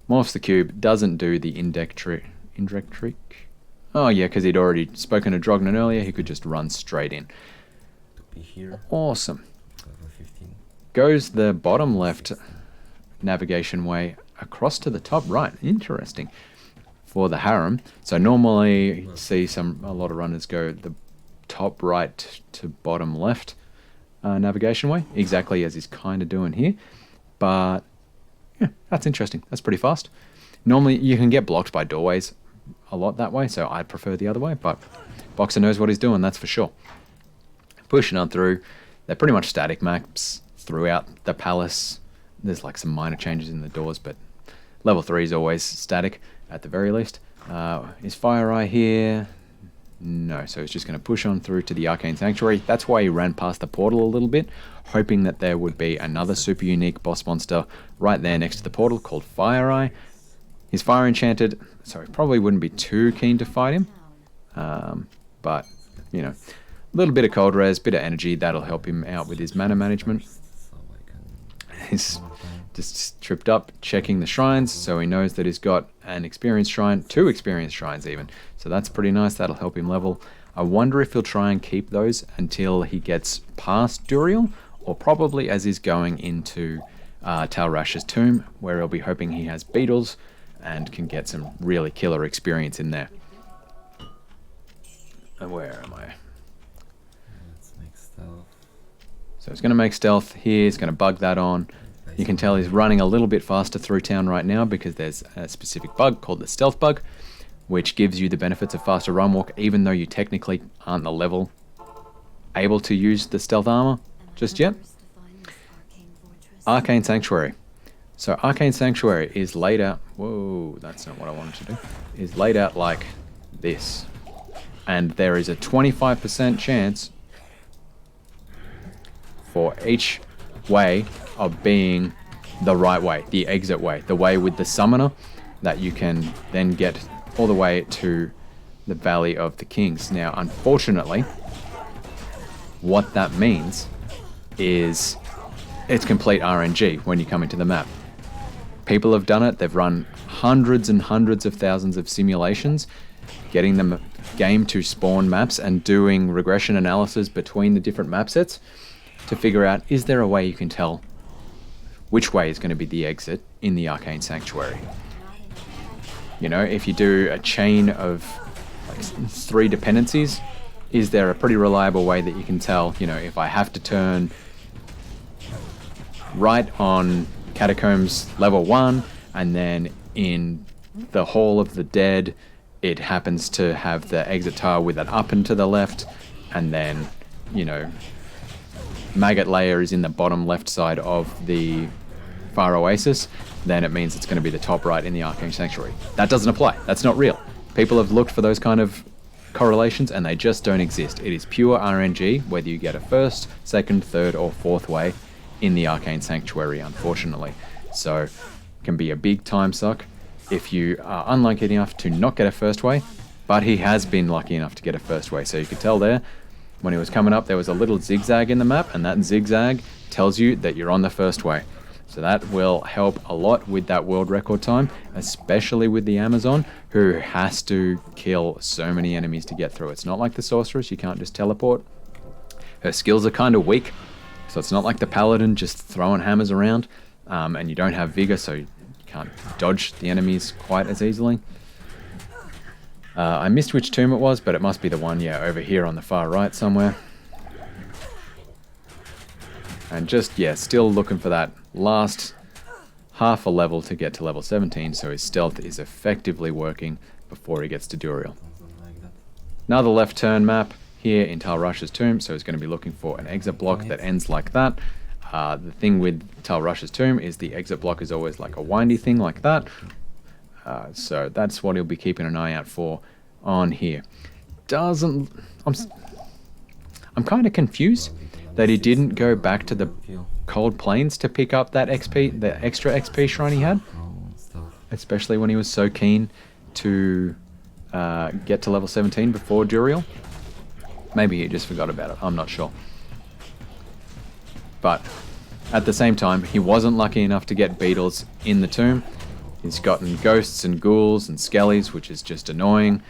Morphs the Cube doesn't do the indirect trick. Oh yeah, because he'd already spoken to Drognan earlier, he could just run straight in. To be here. Awesome. Level 15. Goes the bottom left navigation way across to the top right. Interesting. For the harem. So normally you see a lot of runners go the top right to bottom left navigation way, exactly as he's kind of doing here. But yeah, that's interesting. That's pretty fast. Normally you can get blocked by doorways a lot that way, so I prefer the other way, but Boxer knows what he's doing, that's for sure. Pushing on through. They're pretty much static maps throughout the palace. There's like some minor changes in the doors, but level 3 is always static at the very least. Is Fire Eye here? No, so he's just going to push on through to the Arcane Sanctuary. That's why he ran past the portal a little bit, hoping that there would be another super unique boss monster right there next to the portal called Fire Eye. He's fire enchanted, so he probably wouldn't be too keen to fight him. But, you know, a little bit of cold res, bit of energy, that'll help him out with his mana management. So I can He's just tripped up, checking the shrines, so he knows that he's got an experienced shrine, 2 experienced shrines even. So that's pretty nice, that'll help him level. I wonder if he'll try and keep those until he gets past Duriel, or probably as he's going into Tal Rash's tomb, where he'll be hoping he has beetles and can get some really killer experience in there. And where am I? let's make stealth. So he's going to make stealth here, he's going to bug that on. You can tell he's running a little bit faster through town right now because there's a specific bug called the stealth bug, which gives you the benefits of faster run walk, even though you technically aren't the level able to use the stealth armor just yet. Arcane Sanctuary. So Arcane Sanctuary is laid out, whoa, that's not what I wanted to do, is laid out like this. And there is a 25% chance for each way of being the right way, the exit way, the way with the summoner that you can then get all the way to the Valley of the Kings. Now, unfortunately, what that means is it's complete RNG when you come into the map. People have done it. They've run hundreds and hundreds of thousands of simulations, getting the game to spawn maps and doing regression analysis between the different map sets to figure out, is there a way you can tell which way is going to be the exit in the Arcane Sanctuary? You know, if you do a chain of like 3 dependencies, is there a pretty reliable way that you can tell, you know, if I have to turn right on Catacombs level 1 and then in the Hall of the Dead it happens to have the exit tile with an up and to the left, and then, you know, Maggot Layer is in the bottom left side of the Far Oasis, then it means it's going to be the top right in the Arcane Sanctuary. That doesn't apply. That's not real. People have looked for those kind of correlations and they just don't exist. It is pure RNG, whether you get a first, second, third, or fourth way in the Arcane Sanctuary, unfortunately. So it can be a big time suck if you are unlucky enough to not get a first way, but he has been lucky enough to get a first way. So you could tell there, when he was coming up, there was a little zigzag in the map, and that zigzag tells you that you're on the first way. So that will help a lot with that world record time, especially with the Amazon, who has to kill so many enemies to get through. It's not like the Sorceress, you can't just teleport. Her skills are kind of weak, so it's not like the Paladin just throwing hammers around, and you don't have Vigor, so you can't dodge the enemies quite as easily. I missed which tomb it was, but it must be the one, yeah, over here on the far right somewhere. And just, yeah, still looking for that last half a level to get to level 17, so his stealth is effectively working before he gets to Duriel. Another left turn map here in Tal Rash's tomb, so he's going to be looking for an exit block that ends like that. The thing with Tal Rash's tomb is the exit block is always like a windy thing like that. So that's what he'll be keeping an eye out for on here. I'm kind of confused that he didn't go back to the Cold Plains to pick up that XP, the extra XP shrine he had. especially when he was so keen to get to level 17 before Duriel. Maybe he just forgot about it, I'm not sure. But at the same time, he wasn't lucky enough to get beetles in the tomb. He's gotten ghosts and ghouls and skellies, which is just annoying.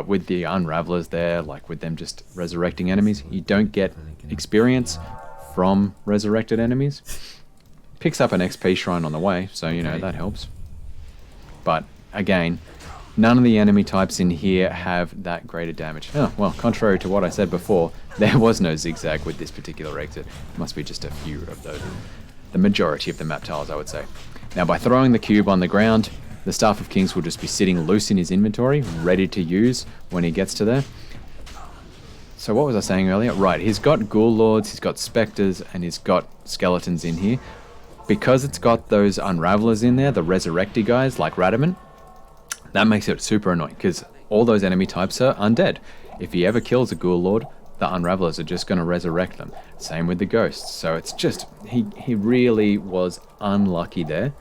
With the unravelers there, like with them just resurrecting enemies, you don't get experience from resurrected enemies. Picks up an XP shrine on the way, so you know that helps. But again, none of the enemy types in here have that greater damage. Oh, well, contrary to what I said before, there was no zigzag with this particular exit. Must be just a few of those. The majority of the map tiles, I would say. Now, by throwing the cube on the ground, the Staff of Kings will just be sitting loose in his inventory, ready to use when he gets to there. So what was I saying earlier? Right, he's got Ghoul Lords, he's got Spectres, and he's got Skeletons in here. Because it's got those Unravelers in there, the Resurrecty guys, like Radamant, that makes it super annoying, because all those enemy types are undead. If he ever kills a Ghoul Lord, the Unravelers are just going to resurrect them. Same with the Ghosts. So it's just, he really was unlucky there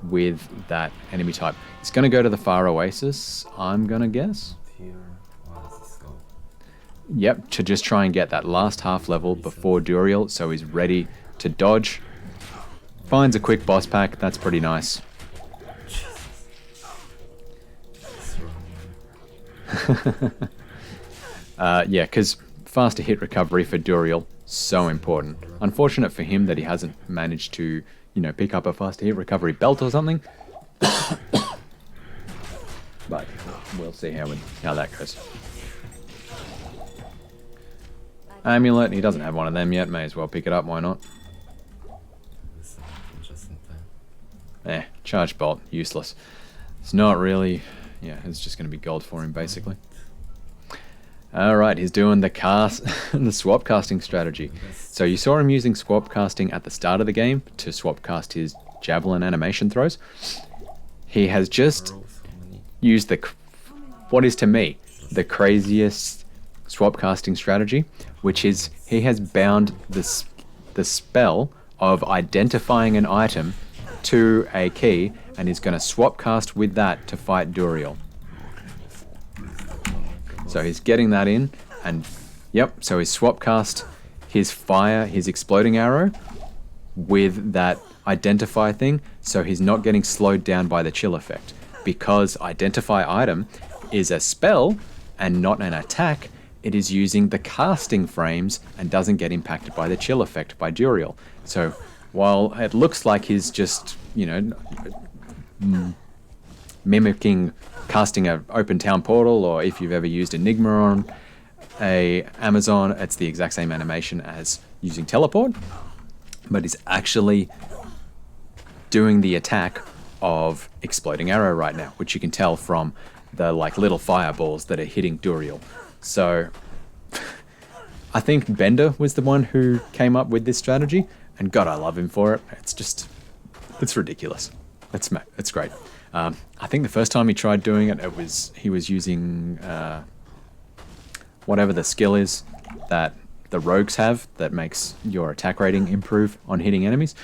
with that enemy type. He's going to go to the Far Oasis, I'm going to guess. Here, what does this go? Yep, to just try and get that last half level before Duriel, so he's ready to dodge. Finds a quick boss pack, that's pretty nice. Yeah, because faster hit recovery for Duriel, so important. Unfortunate for him that he hasn't managed to, you know, pick up a faster hit recovery belt or something. But we'll see how that goes. Amulet, he doesn't have one of them yet, may as well pick it up, why not? Just in time. Charge bolt, useless. It's not really, yeah, it's just going to be gold for him basically. Alright, he's doing the swap casting strategy. So you saw him using swap casting at the start of the game to swap cast his javelin animation throws. He has just used what is to me the craziest swap casting strategy, which is he has bound the spell of identifying an item to a key, and he's going to swap cast with that to fight Duriel. So he's getting that in, and yep, so he's swap cast his exploding arrow with that identify thing, so he's not getting slowed down by the chill effect. Because identify item is a spell and not an attack, it is using the casting frames and doesn't get impacted by the chill effect by Duriel. So while it looks like he's just, you know, mimicking casting an open town portal, or if you've ever used Enigma on a Amazon, it's the exact same animation as using teleport, but it's actually doing the attack of exploding arrow right now, which you can tell from the like little fireballs that are hitting Duriel. So I think Bender was the one who came up with this strategy, and God, I love him for it. It's ridiculous. It's great. I think the first time he tried doing it, he was using whatever the skill is that the rogues have that makes your attack rating improve on hitting enemies.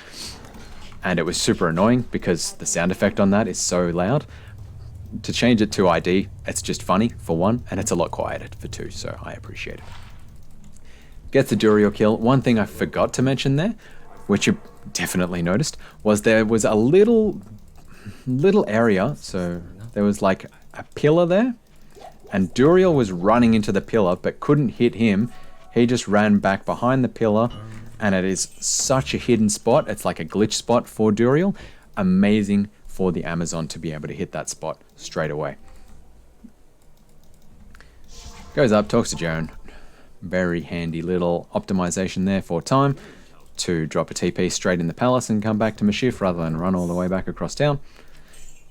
And it was super annoying because the sound effect on that is so loud. To change it to ID, it's just funny, for one, and it's a lot quieter for two, so I appreciate it. Gets the Duriel kill. One thing I forgot to mention there, which you definitely noticed, was there was a little area, so there was like a pillar there, and Duriel was running into the pillar but couldn't hit him. He just ran back behind the pillar, and it is such a hidden spot. It's like a glitch spot for Duriel. Amazing for the Amazon to be able to hit that spot straight away. Goes up, talks to Joan. Very handy little optimization there for time to drop a TP straight in the palace and come back to Mashif rather than run all the way back across town.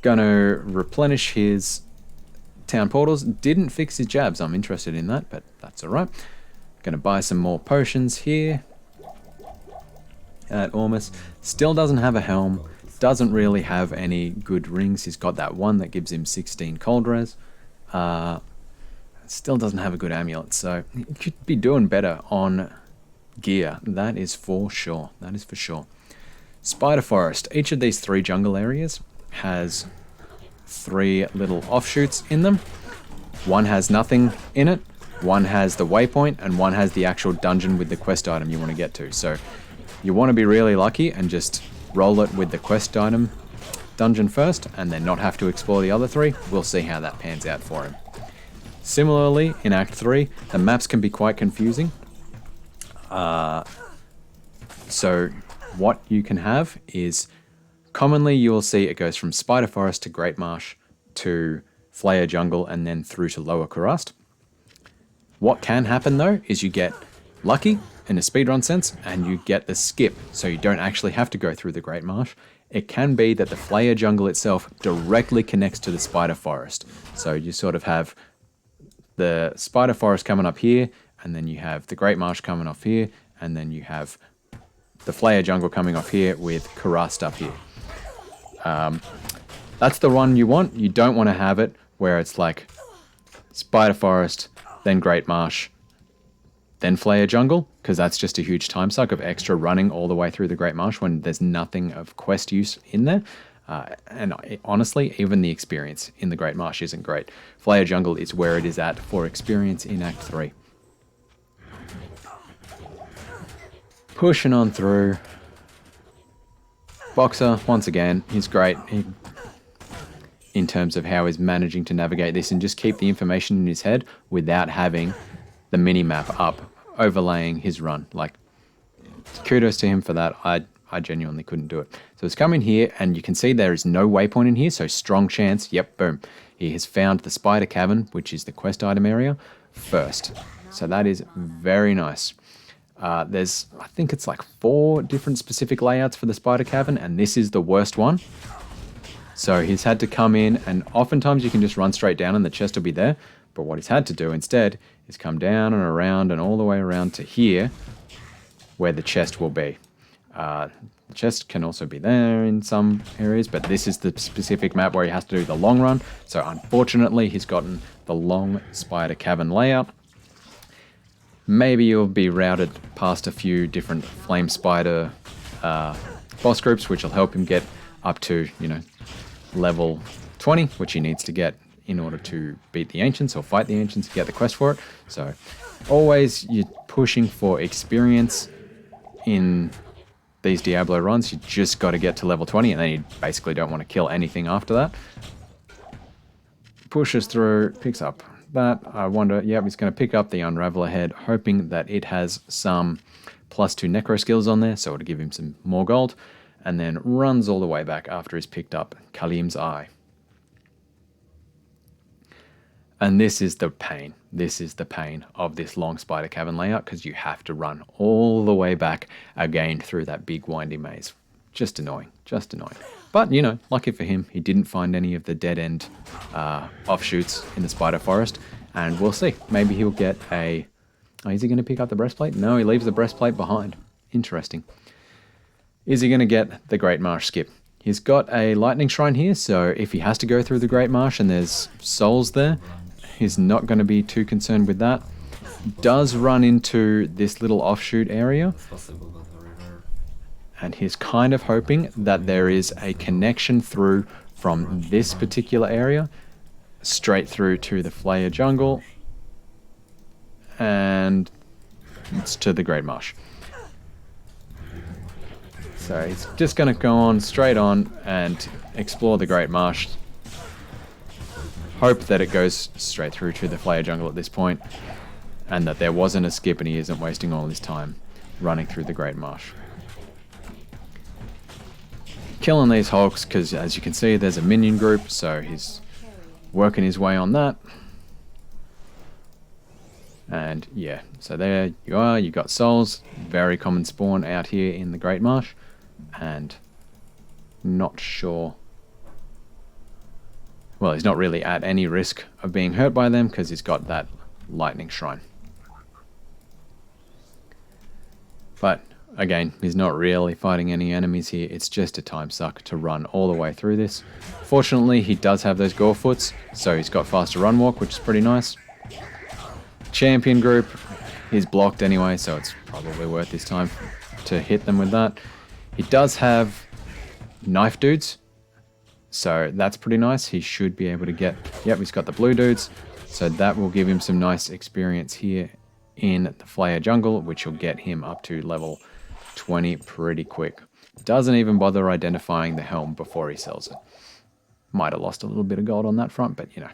Gonna replenish his town portals. Didn't fix his jabs. I'm interested in that, but that's alright. Gonna buy some more potions here at Ormus. Still doesn't have a helm. Doesn't really have any good rings. He's got that one that gives him 16 cold res. Still doesn't have a good amulet, so he could be doing better on gear. That is for sure. That is for sure. Spider Forest. Each of these 3 jungle areas has 3 little offshoots in them. One has nothing in it, one has the waypoint, and one has the actual dungeon with the quest item you want to get to. So you want to be really lucky and just roll it with the quest item dungeon first and then not have to explore the other 3. We'll see how that pans out for him. Similarly, in Act 3, the maps can be quite confusing. So what you can have is, commonly you will see it goes from Spider Forest to Great Marsh to Flayer Jungle and then through to Lower Karrast. What can happen though is you get lucky in a speedrun sense and you get the skip, so you don't actually have to go through the Great Marsh. It can be that the Flayer Jungle itself directly connects to the Spider Forest. So you sort of have the Spider Forest coming up here, and then you have the Great Marsh coming off here, and then you have the Flayer Jungle coming off here with Karrast up here. That's the one you want. You don't want to have it where it's like Spider Forest, then Great Marsh, then Flayer Jungle, because that's just a huge time suck of extra running all the way through the Great Marsh when there's nothing of quest use in there. Honestly, even the experience in the Great Marsh isn't great. Flayer Jungle is where it is at for experience in Act 3. Pushing on through. Bokser, once again, he's great in terms of how he's managing to navigate this and just keep the information in his head without having the mini-map up, overlaying his run. Like, kudos to him for that. I genuinely couldn't do it. So it's come in here, and you can see there is no waypoint in here, so strong chance, yep, boom. He has found the Spider Cavern, which is the quest item area, first. So that is very nice. There's, I think it's like 4 different specific layouts for the Spider Cavern, and this is the worst one. So he's had to come in, and oftentimes you can just run straight down and the chest will be there. But what he's had to do instead is come down and around and all the way around to here, where the chest will be. The chest can also be there in some areas, but this is the specific map where he has to do the long run. So unfortunately, he's gotten the long Spider Cavern layout. Maybe you'll be routed past a few different Flame Spider boss groups, which will help him get up to, level 20, which he needs to get in order to beat the Ancients or fight the Ancients and get the quest for it. So always you're pushing for experience in these Diablo runs. You just got to get to level 20 and then you basically don't want to kill anything after that. Pushes through, picks up that. I wonder, yeah, he's going to pick up the Unravel ahead, hoping that it has some +2 necro skills on there, so it'll give him some more gold, and then runs all the way back after he's picked up Kalim's Eye. And this is the pain. This is the pain of this long Spider Cavern layout, because you have to run all the way back again through that big windy maze. Just annoying, just annoying. But, lucky for him, he didn't find any of the dead-end offshoots in the Spider Forest. And we'll see. Maybe he'll get a... Oh, is he going to pick up the breastplate? No, he leaves the breastplate behind. Interesting. Is he going to get the Great Marsh skip? He's got a lightning shrine here, so if he has to go through the Great Marsh and there's souls there, he's not going to be too concerned with that. Does run into this little offshoot area, and he's kind of hoping that there is a connection through from this particular area straight through to the Flayer Jungle, and it's to the Great Marsh. So he's just going to go on straight on and explore the Great Marsh. Hope that it goes straight through to the Flayer Jungle at this point, and that there wasn't a skip and he isn't wasting all his time running through the Great Marsh. Killing these Hulks, because as you can see there's a minion group, so he's working his way on that. And yeah, so there you are, you got souls, very common spawn out here in the Great Marsh, and not sure, well, he's not really at any risk of being hurt by them because he's got that lightning shrine. But again, he's not really fighting any enemies here, it's just a time suck to run all the way through this. Fortunately, he does have those Gorefoots, so he's got faster run walk, which is pretty nice. Champion group, he's blocked anyway, so it's probably worth his time to hit them with that. He does have knife dudes, So that's pretty nice. He should be able to get... Yep, he's got the blue dudes. So that will give him some nice experience here in the Flayer jungle, which will get him up to level 20 pretty quick. Doesn't even bother identifying the helm before he sells it. Might have lost a little bit of gold on that front, but you know,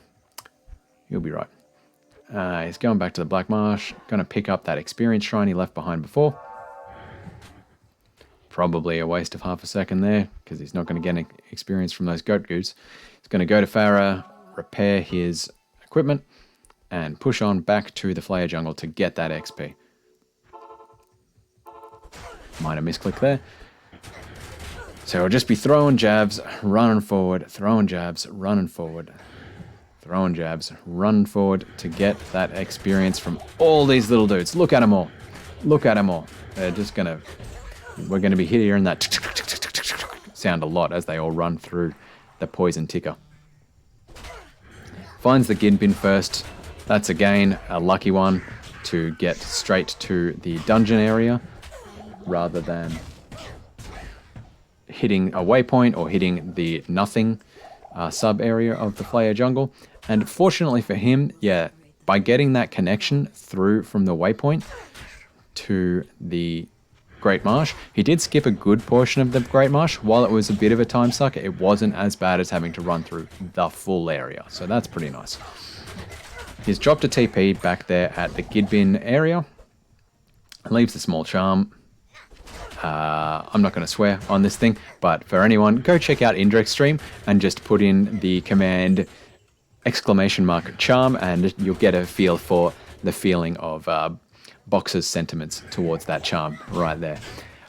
he'll be right. He's going back to the Black Marsh. Going to pick up that experience shrine he left behind before. Probably a waste of half a second there, because he's not going to get any experience from those goat goos. He's going to go to Farah, repair his equipment, and push on back to the Flayer jungle to get that XP. Minor misclick there. So he'll just be throwing jabs, running forward, throwing jabs, running forward, throwing jabs, running forward to get that experience from all these little dudes. Look at them all. Look at them all. They're just going to... We're going to be hearing that sound a lot as they all run through the poison ticker. Finds the Gidbin first. That's again a lucky one to get straight to the dungeon area rather than hitting a waypoint or hitting the nothing sub area of the Flayer jungle. And fortunately for him, yeah, by getting that connection through from the waypoint to the Great Marsh, he did skip a good portion of the Great Marsh. While it was a bit of a time sucker, it wasn't as bad as having to run through the full area. So that's pretty nice. He's dropped a TP back there at the Gidbin area. Leaves the small charm. I'm not going to swear on this thing, but for anyone, go check out Indrek's stream and just put in the command !charm and you'll get a feel for the feeling of Bokser's sentiments towards that charm right there.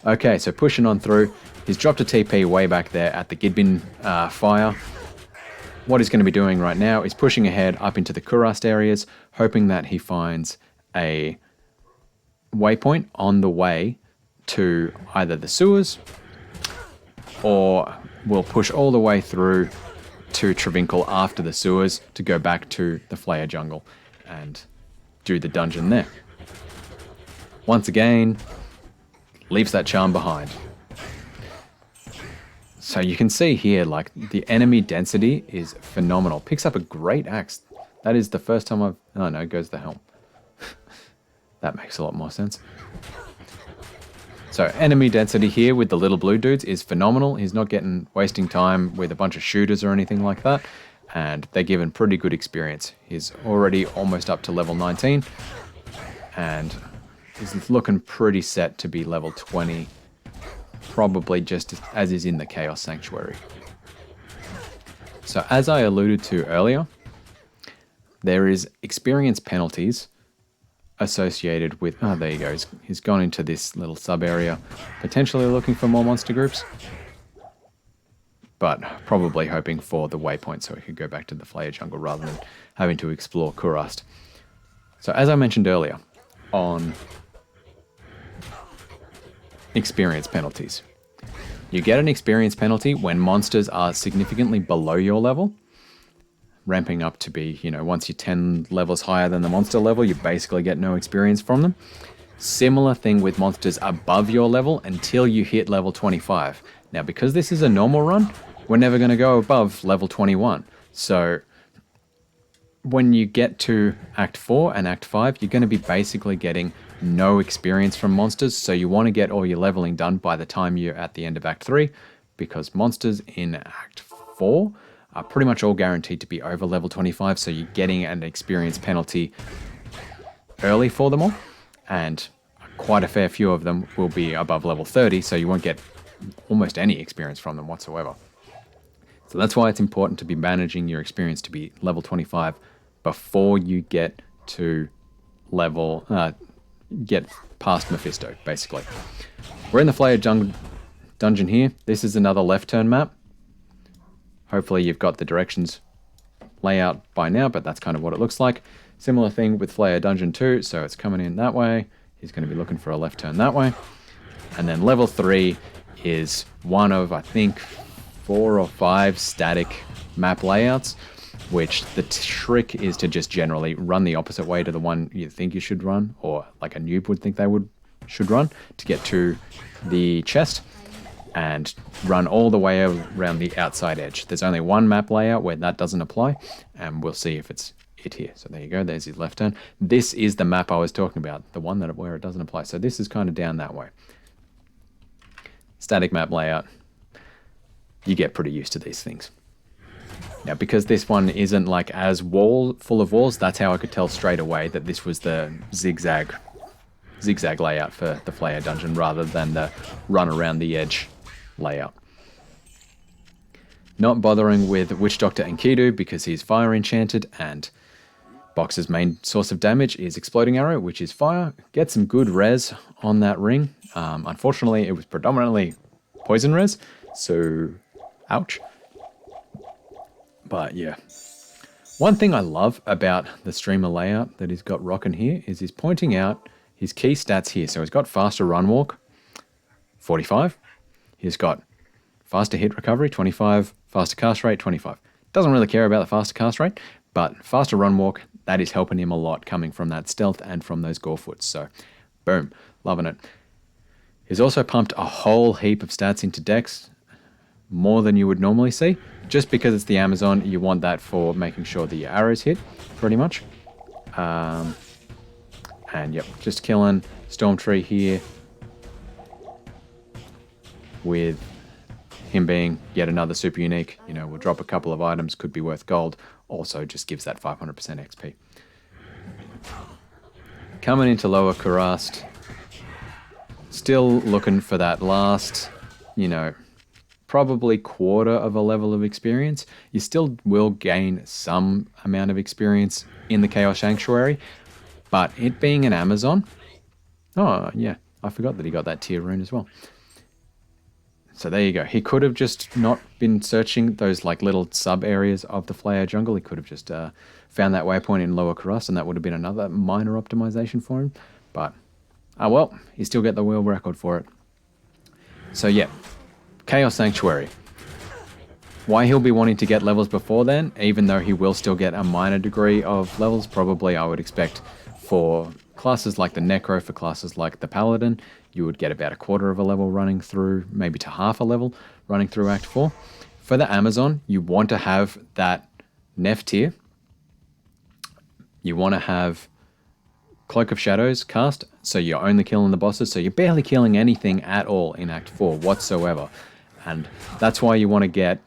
Okay, so pushing on through. He's dropped a TP way back there at the Gidbin fire. What he's going to be doing right now is pushing ahead up into the Kurast areas, hoping that he finds a waypoint on the way to either the sewers or will push all the way through to Travincal after the sewers to go back to the Flayer jungle and do the dungeon there. Once again, leaves that charm behind. So you can see here, like, the enemy density is phenomenal. Picks up a great axe. That is the first time I've... Oh no, goes the helm. That makes a lot more sense. So enemy density here with the little blue dudes is phenomenal. He's not wasting time with a bunch of shooters or anything like that. And they're given pretty good experience. He's already almost up to level 19. And he's looking pretty set to be level 20. Probably just as is in the Chaos Sanctuary. So as I alluded to earlier, there is experience penalties associated with... Oh, there you go. He's gone into this little sub area, potentially looking for more monster groups, but probably hoping for the waypoint so he could go back to the Flayer jungle rather than having to explore Kurast. So as I mentioned earlier, on experience penalties, you get an experience penalty when monsters are significantly below your level, ramping up to be, you know, once you're 10 levels higher than the monster level, you basically get no experience from them. Similar thing with monsters above your level until you hit level 25. Now, because this is a normal run, we're never going to go above level 21. So when you get to Act 4 and Act 5, you're going to be basically getting no experience from monsters. So you want to get all your leveling done by the time you're at the end of Act 3, because monsters in Act 4 are pretty much all guaranteed to be over level 25, so you're getting an experience penalty early for them all, and quite a fair few of them will be above level 30, so you won't get almost any experience from them whatsoever. So that's why it's important to be managing your experience to be level 25 before you get to level, get past Mephisto, basically. We're in the Flayer dungeon here. This is another left turn map. Hopefully you've got the directions layout by now, but that's kind of what it looks like. Similar thing with Flayer Dungeon 2, so it's coming in that way. He's going to be looking for a left turn that way. And then level 3 is one of, I think, 4 or 5 static map layouts, which the trick is to just generally run the opposite way to the one you think you should run, or like a noob would think they should run to get to the chest. and run all the way around the outside edge. There's only one map layout where that doesn't apply, and we'll see if it's it here. So there you go, there's his left turn. This is the map I was talking about, the one that where it doesn't apply. So this is kind of down that way. Static map layout. You get pretty used to these things. Now, because this one isn't like as full of walls, that's how I could tell straight away that this was the zigzag layout for the Flayer dungeon rather than the run around the edge layout. Not bothering with Witch Doctor and Kidu because he's fire enchanted, and Bokser's main source of damage is Exploding Arrow, which is fire. Get some good res on that ring. Unfortunately, it was predominantly poison res, so ouch. But yeah. One thing I love about the streamer layout that he's got rocking here is he's pointing out his key stats here. So he's got faster run walk, 45. He's got faster hit recovery, 25. Faster cast rate, 25. Doesn't really care about the faster cast rate, but faster run walk, that is helping him a lot coming from that stealth and from those Gorefoots. So boom, loving it. He's also pumped a whole heap of stats into Dex, more than you would normally see. Just because it's the Amazon, you want that for making sure the arrows hit, pretty much. And yep, just killing Stormtree here with him being yet another super unique. You know, we'll drop a couple of items, could be worth gold. Also just gives that 500% XP. Coming into Lower Kurast. Still looking for that last, you know, probably quarter of a level of experience. You still will gain some amount of experience in the Chaos Sanctuary, but it being an Amazon, oh yeah, I forgot that he got that tier rune as well. So there you go. He could have just not been searching those like little sub areas of the Flayer jungle. He could have just found that waypoint in Lower Kurast, and that would have been another minor optimization for him. But, oh well, he still get the world record for it. So yeah. Chaos Sanctuary. Why he'll be wanting to get levels before then, even though he will still get a minor degree of levels, probably I would expect for classes like the Necro, for classes like the Paladin, you would get about a quarter of a level running through, maybe to half a level running through Act 4. For the Amazon, you want to have that Nef tier. You want to have Cloak of Shadows cast, so you're only killing the bosses, so you're barely killing anything at all in Act 4 whatsoever. And that's why you want to get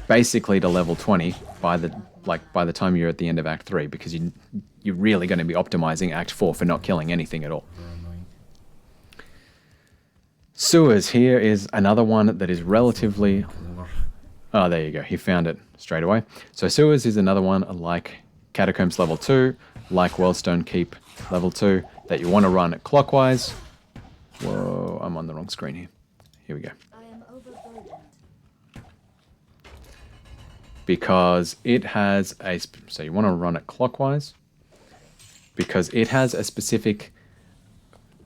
basically to level 20 by the time you're at the end of Act 3, because you're really going to be optimizing Act 4 for not killing anything at all. Sewers here is another one that is relatively... Oh, there you go. He found it straight away. So Sewers is another one like Catacombs level 2, like Wellstone Keep level 2, that you want to run clockwise. Whoa, I'm on the wrong screen here. Here we go. Because it has a... So you want to run it clockwise, because it has a specific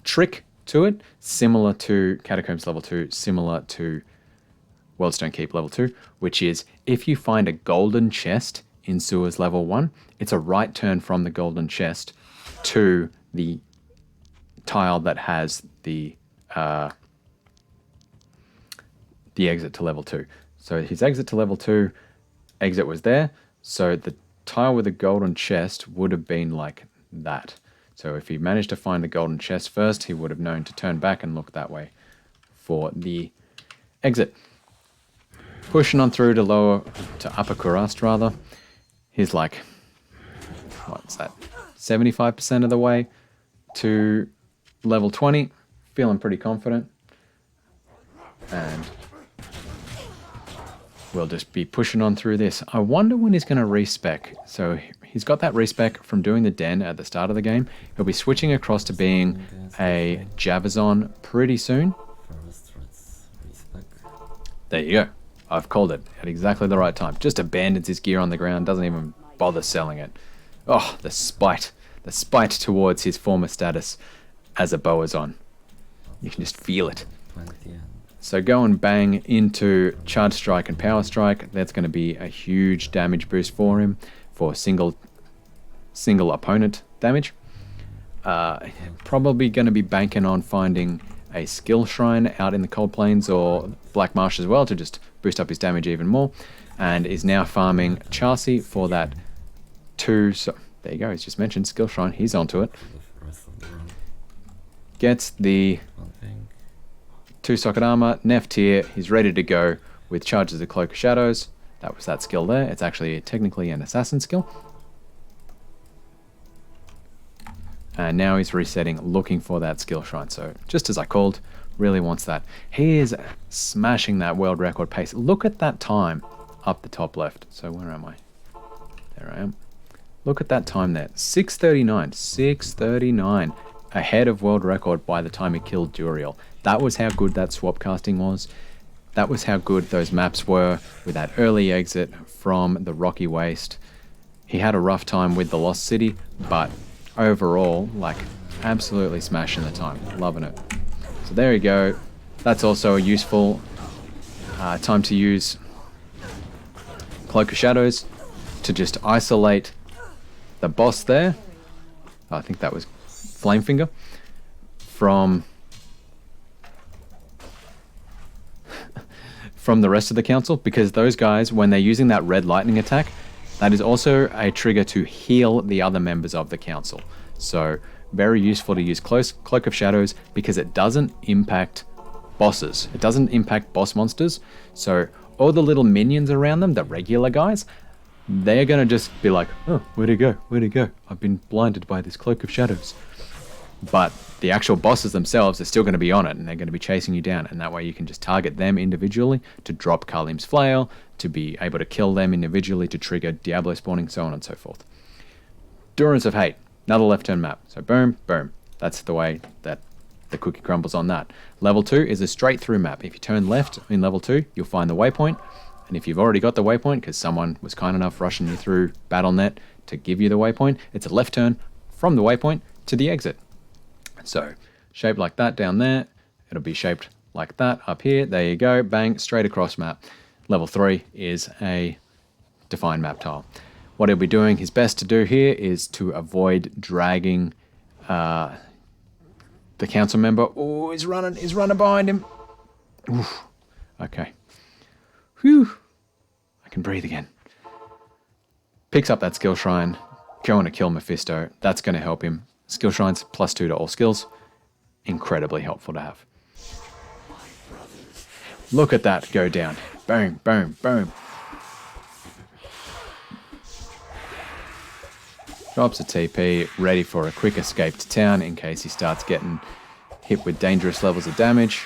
trick to it, similar to Catacombs level 2, similar to Wellstone Keep level 2, which is if you find a golden chest in Sewers level 1, it's a right turn from the golden chest to the tile that has the exit to level 2. So his exit to level 2, exit was there, so the tile with the golden chest would have been like that. So if he managed to find the golden chest first, he would have known to turn back and look that way for the exit. Pushing on through to Upper Kurast rather. He's like, what's that, 75% of the way to level 20. Feeling pretty confident. And we'll just be pushing on through this. I wonder when he's going to respec. So he's got that respec from doing the den at the start of the game. He'll be switching across to being a Javazon pretty soon. There you go. I've called it at exactly the right time. Just abandons his gear on the ground, doesn't even bother selling it. Oh, the spite. The spite towards his former status as a Boazon. You can just feel it. So go and bang into Charge Strike and Power Strike. That's going to be a huge damage boost for him for single opponent damage. Probably going to be banking on finding a skill shrine out in the Cold Plains or Black Marsh as well to just boost up his damage even more, and is now farming Chassis for that 2. So there you go, he's just mentioned skill shrine, he's onto it. The rest of the run. Gets the One thing. 2 socket armor, Neff tier, he's ready to go with charges of Cloak of Shadows. That was that skill there. It's actually technically an assassin skill. And now he's resetting, looking for that skill shrine. So just as I called, really wants that. He is smashing that world record pace. Look at that time up the top left. So where am I? There I am. Look at that time there. 6:39. 6:39. Ahead of world record by the time he killed Duriel. That was how good that swap casting was. That was how good those maps were with that early exit from the Rocky Waste. He had a rough time with the Lost City, but overall, like, absolutely smashing the time. Loving it. So there you go. That's also a useful time to use Cloak of Shadows to just isolate the boss there. I think that was Flamefinger from the rest of the council, because those guys, when they're using that red lightning attack, that is also a trigger to heal the other members of the council. So very useful to use Cloak of Shadows because it doesn't impact bosses. It doesn't impact boss monsters. So all the little minions around them, the regular guys, they're going to just be like, oh, where'd he go? Where'd he go? I've been blinded by this Cloak of Shadows. But the actual bosses themselves are still going to be on it, and they're going to be chasing you down, and that way you can just target them individually to drop Kalim's Flail, to be able to kill them individually, to trigger Diablo spawning, so on and so forth. Durance of Hate, another left turn map. So boom, boom. That's the way that the cookie crumbles on that. Level 2 is a straight through map. If you turn left in level 2, you'll find the waypoint, and if you've already got the waypoint, because someone was kind enough rushing you through BattleNet to give you the waypoint, it's a left turn from the waypoint to the exit. So, shaped like that down there, it'll be shaped like that up here. There you go, bang, straight across map. Level 3 is a defined map tile. What he'll be doing his best to do here is to avoid dragging the council member. Oh, he's running behind him. Oof. Okay. Whew. I can breathe again. Picks up that skill shrine, going to kill Mephisto. That's going to help him. Skill shrines +2 to all skills. Incredibly helpful to have. Look at that go down. Boom, boom, boom. Drops a TP, ready for a quick escape to town in case he starts getting hit with dangerous levels of damage.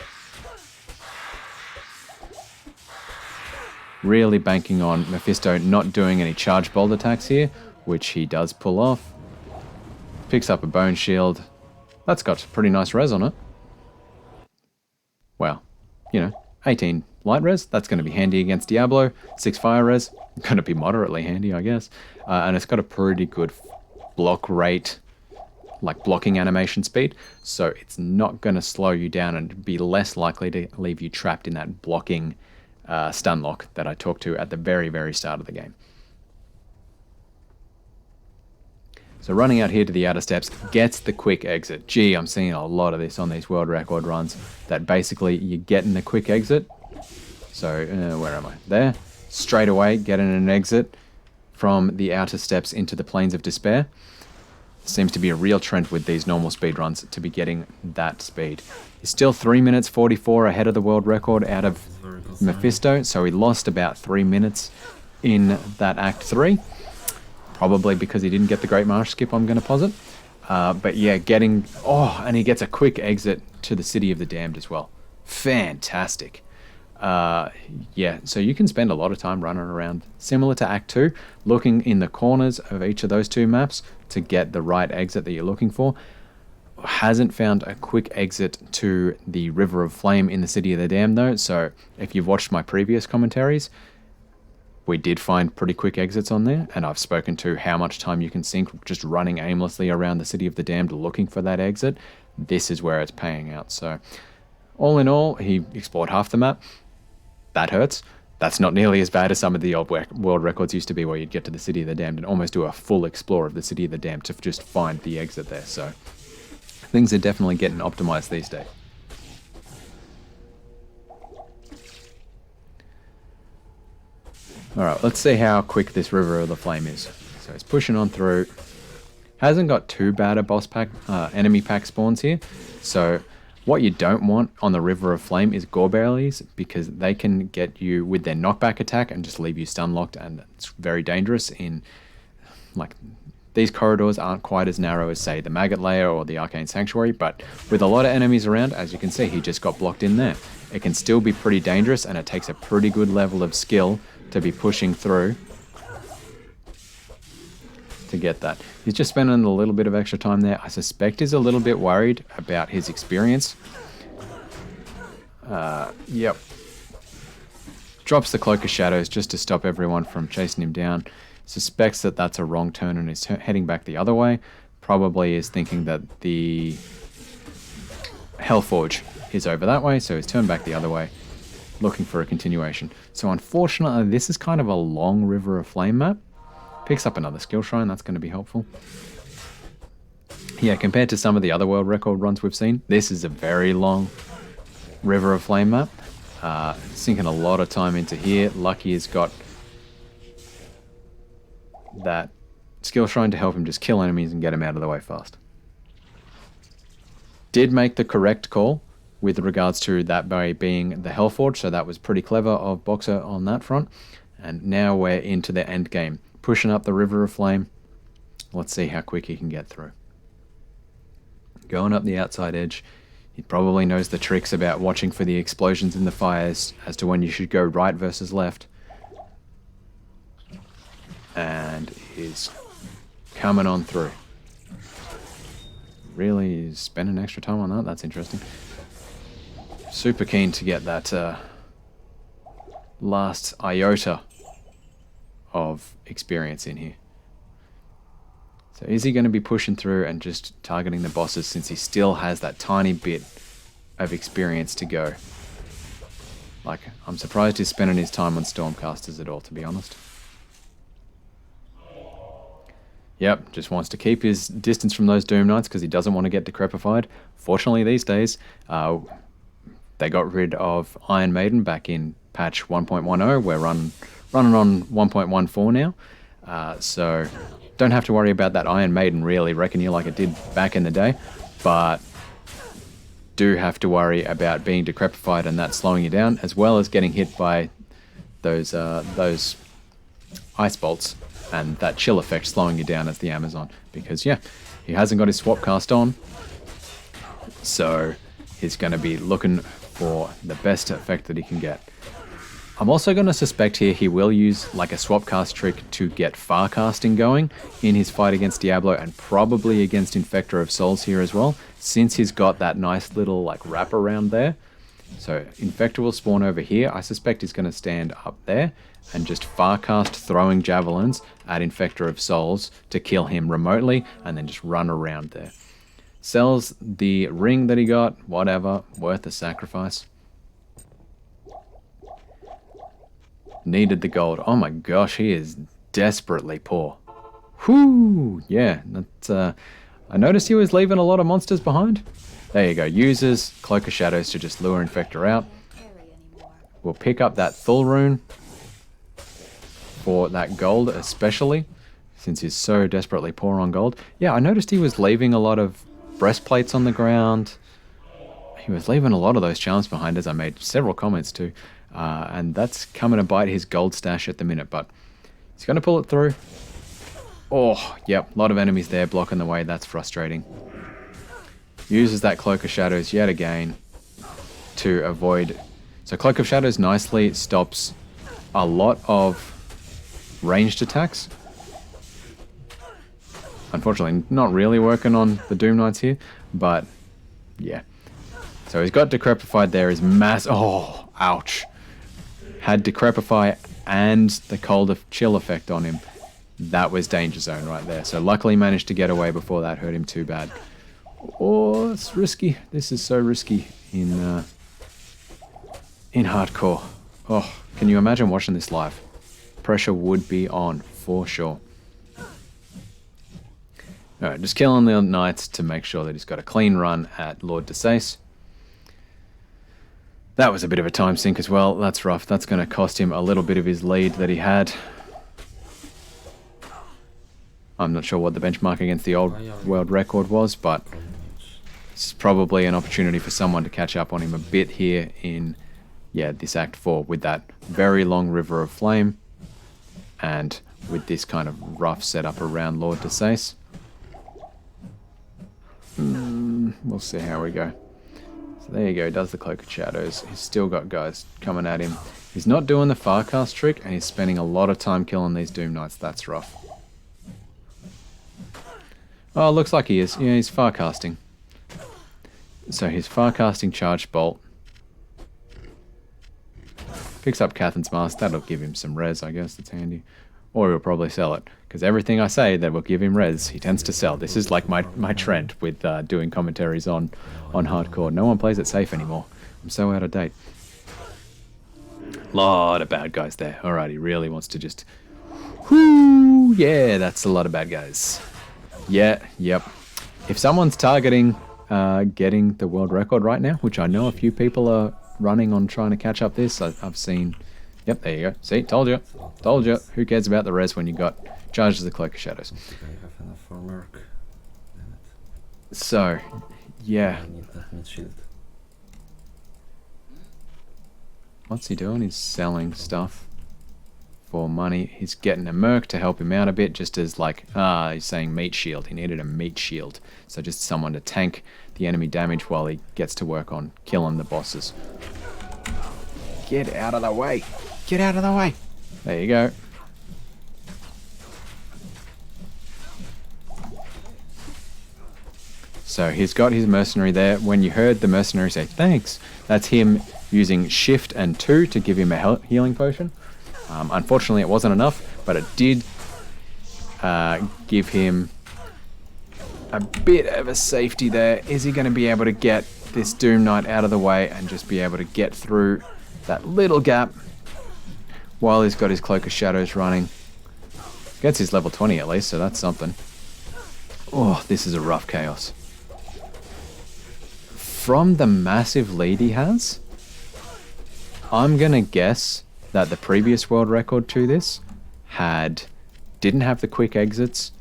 Really banking on Mephisto not doing any charge bolt attacks here, which he does pull off. Picks up a bone shield. That's got pretty nice res on it. Well, 18 light res. That's going to be handy against Diablo. 6 fire res. Going to be moderately handy, I guess. And it's got a pretty good block rate, like blocking animation speed. So it's not going to slow you down and be less likely to leave you trapped in that blocking stun lock that I talked to at the very, very start of the game. So running out here to the outer steps, gets the quick exit. Gee, I'm seeing a lot of this on these world record runs, that basically you're getting the quick exit. So, where am I? There. Straight away, getting an exit from the outer steps into the Plains of Despair. Seems to be a real trend with these normal speed runs to be getting that speed. He's still 3 minutes 44 ahead of the world record out of Mephisto, so he lost about 3 minutes in that Act 3. Probably because he didn't get the Great Marsh skip, I'm going to posit. But yeah, and he gets a quick exit to the City of the Damned as well. Fantastic. Yeah, so you can spend a lot of time running around, similar to Act 2, looking in the corners of each of those two maps to get the right exit that you're looking for. Hasn't found a quick exit to the River of Flame in the City of the Damned though, so if you've watched my previous commentaries, we did find pretty quick exits on there, and I've spoken to how much time you can sink just running aimlessly around the City of the Damned looking for that exit. This is where it's paying out. So all in all, he explored half the map. That hurts. That's not nearly as bad as some of the old world records used to be, where you'd get to the City of the Damned and almost do a full explore of the City of the Damned to just find the exit there. So things are definitely getting optimized these days. Alright, let's see how quick this River of the Flame is. So it's pushing on through. Hasn't got too bad a boss pack, enemy pack spawns here. So what you don't want on the River of Flame is Goreberries, because they can get you with their knockback attack and just leave you stun locked, and it's very dangerous in, like, these corridors aren't quite as narrow as, say, the Maggot Lair or the Arcane Sanctuary, but with a lot of enemies around, as you can see, he just got blocked in there. It can still be pretty dangerous, and it takes a pretty good level of skill to be pushing through to get that. He's just spending a little bit of extra time there. I suspect he's a little bit worried about his experience. Yep. Drops the Cloak of Shadows just to stop everyone from chasing him down. Suspects that that's a wrong turn and is heading back the other way. Probably is thinking that the Hellforge is over that way, so he's turned back the other way, looking for a continuation. So unfortunately, this is kind of a long River of Flame map. Picks up another skill shrine, that's going to be helpful. Yeah, compared to some of the other world record runs we've seen, this is a very long River of Flame map. Sinking a lot of time into here. Lucky has got that skill shrine to help him just kill enemies and get him out of the way fast. Did make the correct call with regards to that by being the Hellforge, so that was pretty clever of Bokser on that front. And now we're into the end game. Pushing up the River of Flame. Let's see how quick he can get through. Going up the outside edge. He probably knows the tricks about watching for the explosions in the fires as to when you should go right versus left. And is coming on through. Really spending extra time on that? That's interesting. Super keen to get that last iota of experience in here. So is he going to be pushing through and just targeting the bosses since he still has that tiny bit of experience to go? Like, I'm surprised he's spending his time on Stormcasters at all, to be honest. Yep, just wants to keep his distance from those Doom Knights because he doesn't want to get decrepified. Fortunately, these days, they got rid of Iron Maiden back in patch 1.10. We're running on 1.14 now. So don't have to worry about that Iron Maiden really wrecking you like it did back in the day. But do have to worry about being decrepified and that slowing you down, as well as getting hit by those ice bolts and that chill effect slowing you down as the Amazon. Because, yeah, he hasn't got his swap cast on. So he's going to be looking for the best effect that he can get. I'm also going to suspect here he will use like a swap cast trick to get far casting going in his fight against Diablo, and probably against Infector of Souls here as well, since he's got that nice little like wrap around there. So Infector will spawn over here. I suspect he's going to stand up there and just far cast throwing javelins at Infector of Souls to kill him remotely, and then just run around there. Sells the ring that he got, whatever, worth the sacrifice. Needed the gold. Oh my gosh, he is desperately poor. Whoo! Yeah, that's, I noticed he was leaving a lot of monsters behind. There you go. Uses Cloak of Shadows to just lure Infector out. We'll pick up that Thul rune for that gold especially, since he's so desperately poor on gold. Yeah, I noticed he was leaving a lot of breastplates on the ground. He was leaving a lot of those charms behind, as I made several comments to. And that's coming to bite his gold stash at the minute, but he's going to pull it through. Oh, yep, a lot of enemies there blocking the way. That's frustrating. Uses that Cloak of Shadows yet again to avoid. So Cloak of Shadows nicely stops a lot of ranged attacks. Unfortunately, not really working on the Doom Knights here, but yeah. So he's got Decrepified there. His mass. Oh, ouch. Had Decrepify and the Cold of Chill effect on him. That was danger zone right there. So luckily managed to get away before that hurt him too bad. Oh, it's risky. This is so risky in hardcore. Oh, can you imagine watching this live? Pressure would be on for sure. Alright, just killing the Knights to make sure that he's got a clean run at Lord Desace. That was a bit of a time sink as well. That's rough. That's going to cost him a little bit of his lead that he had. I'm not sure what the benchmark against the old world record was, but it's probably an opportunity for someone to catch up on him a bit here in, yeah, this Act 4 with that very long River of Flame and with this kind of rough setup around Lord Desace. We'll see how we go. So there you go, he does the Cloak of Shadows. He's still got guys coming at him. He's not doing the Farcast trick, and he's spending a lot of time killing these Doom Knights. That's rough. Oh, looks like he is. Yeah, he's Farcasting. So he's Farcasting Charged Bolt. Picks up Catherine's Mask. That'll give him some res, I guess. That's handy. Or he'll probably sell it. Because everything I say that will give him res, he tends to sell. This is like my trend with doing commentaries on hardcore. No one plays it safe anymore. I'm so out of date. Lot of bad guys there. Alright, he really wants to just... Whoo! Yeah, that's a lot of bad guys. Yeah, yep. If someone's targeting getting the world record right now, which I know a few people are running on trying to catch up this, I've seen... Yep, there you go. See, told you. Told you. Who cares about the res when you got charged as the Cloak of Shadows? I think I have enough for Merc. Damn it. So, yeah. I need that mid shield. What's he doing? He's selling stuff for money. He's getting a Merc to help him out a bit, just as like, he's saying meat shield. He needed a meat shield. So just someone to tank the enemy damage while he gets to work on killing the bosses. Get out of the way. Get out of the way. There you go. So he's got his mercenary there. When you heard the mercenary say thanks, that's him using shift and 2 to give him a healing potion. Unfortunately it wasn't enough, but it did give him a bit of a safety there. Is he going to be able to get this Doom Knight out of the way and just be able to get through that little gap while he's got his Cloak of Shadows running? Gets his level 20 at least, so that's something. Oh, this is a rough chaos. From the massive lead he has, I'm gonna guess that the previous world record to this didn't have the quick exits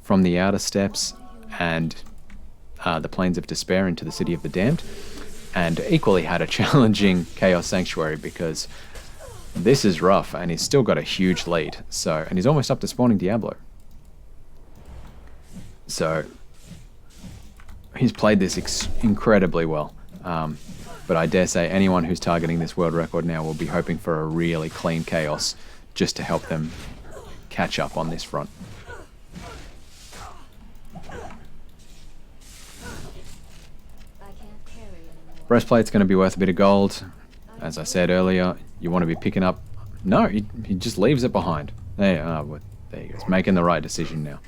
from the outer steps and the Plains of Despair into the City of the Damned, and equally had a challenging Chaos Sanctuary, because this is rough and he's still got a huge lead. So, and he's almost up to spawning Diablo. So he's played this incredibly well. But I dare say anyone who's targeting this world record now will be hoping for a really clean Chaos just to help them catch up on this front. Breastplate's going to be worth a bit of gold. As I said earlier, you want to be picking up... No, he just leaves it behind. There you go. He's making the right decision now.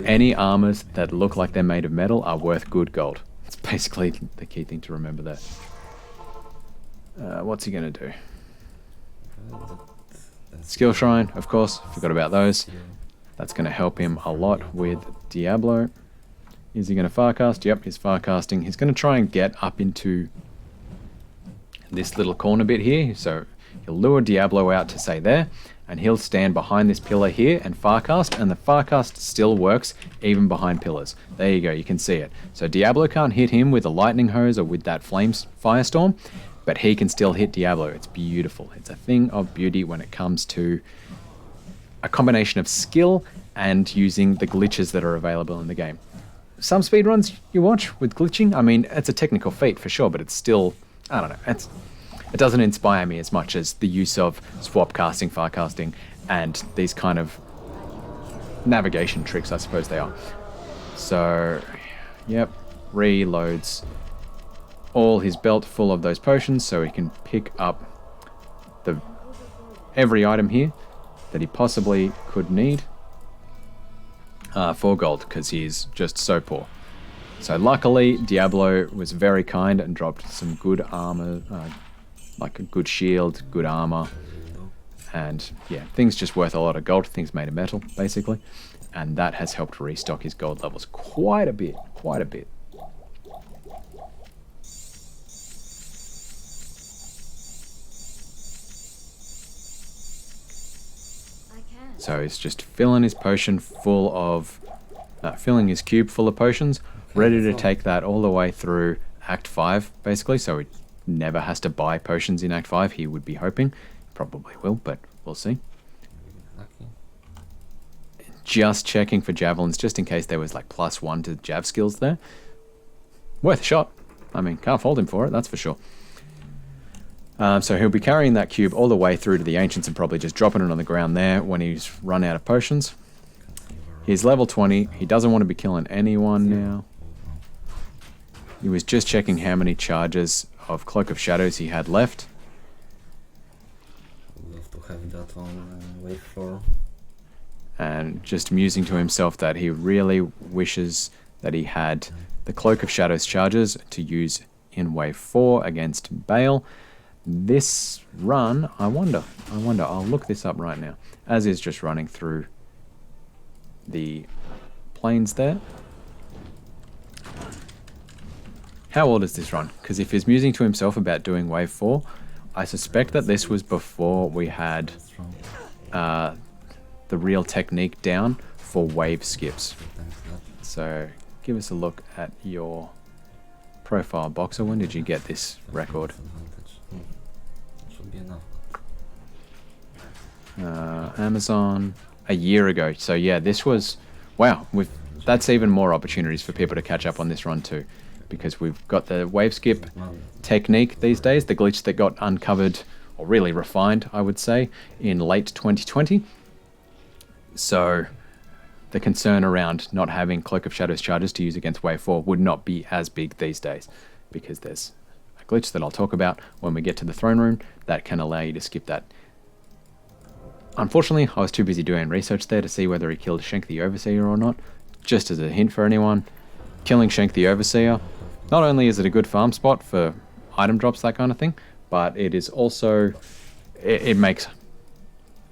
Any armors that look like they're made of metal are worth good gold. It's basically the key thing to remember there. What's he going to do? Skill Shrine, of course. Forgot about those. That's going to help him a lot with Diablo. Is he going to Farcast? Yep, he's Farcasting. He's going to try and get up into this little corner bit here. So he'll lure Diablo out to say there, and he'll stand behind this pillar here and Farcast, and the Farcast still works even behind pillars. There you go, you can see it. So Diablo can't hit him with a lightning hose or with that firestorm, but he can still hit Diablo. It's beautiful. It's a thing of beauty when it comes to a combination of skill and using the glitches that are available in the game. Some speedruns you watch with glitching, I mean, it's a technical feat for sure, but it's still, I don't know, it doesn't inspire me as much as the use of swap casting, Farcasting, and these kind of navigation tricks, I suppose they are. So, yep, reloads all his belt full of those potions so he can pick up every item here that he possibly could need for gold, because he's just so poor. So luckily, Diablo was very kind and dropped some good armor, like a good shield, good armor, and yeah, things just worth a lot of gold, things made of metal, basically. And that has helped restock his gold levels quite a bit, quite a bit. So he's just filling his potion full of, filling his cube full of potions, ready to take that all the way through Act 5, basically. So he never has to buy potions in Act 5, he would be hoping. Probably will, but we'll see. Lucky. Just checking for javelins, just in case there was like +1 to jav skills there. Worth a shot. I mean, can't fault him for it, that's for sure. So he'll be carrying that cube all the way through to the Ancients and probably just dropping it on the ground there when he's run out of potions. He's level 20. He doesn't want to be killing anyone now. He was just checking how many charges of Cloak of Shadows he had left. Would love to have that on wave 4. And just musing to himself that he really wishes that he had the Cloak of Shadows charges to use in wave 4 against Bale. This run, I wonder, I'll look this up right now, as is just running through the plains there. How old is this run? Because if he's musing to himself about doing wave 4, I suspect that this was before we had That's wrong. the real technique down for wave skips. Thanks for that. So give us a look at your profile, Boxer. When did you get this record? Advantage. Should be enough. Amazon a year ago. So yeah, this was, wow, that's even more opportunities for people to catch up on this run too, because we've got the wave skip technique these days, the glitch that got uncovered or really refined, I would say, in late 2020. So the concern around not having Cloak of Shadows charges to use against wave 4 would not be as big these days, because there's a glitch that I'll talk about when we get to the throne room that can allow you to skip that. Unfortunately, I was too busy doing research there to see whether he killed Shank the Overseer or not. Just as a hint for anyone, killing Shank the Overseer, not only is it a good farm spot for item drops, that kind of thing, but it is also, it makes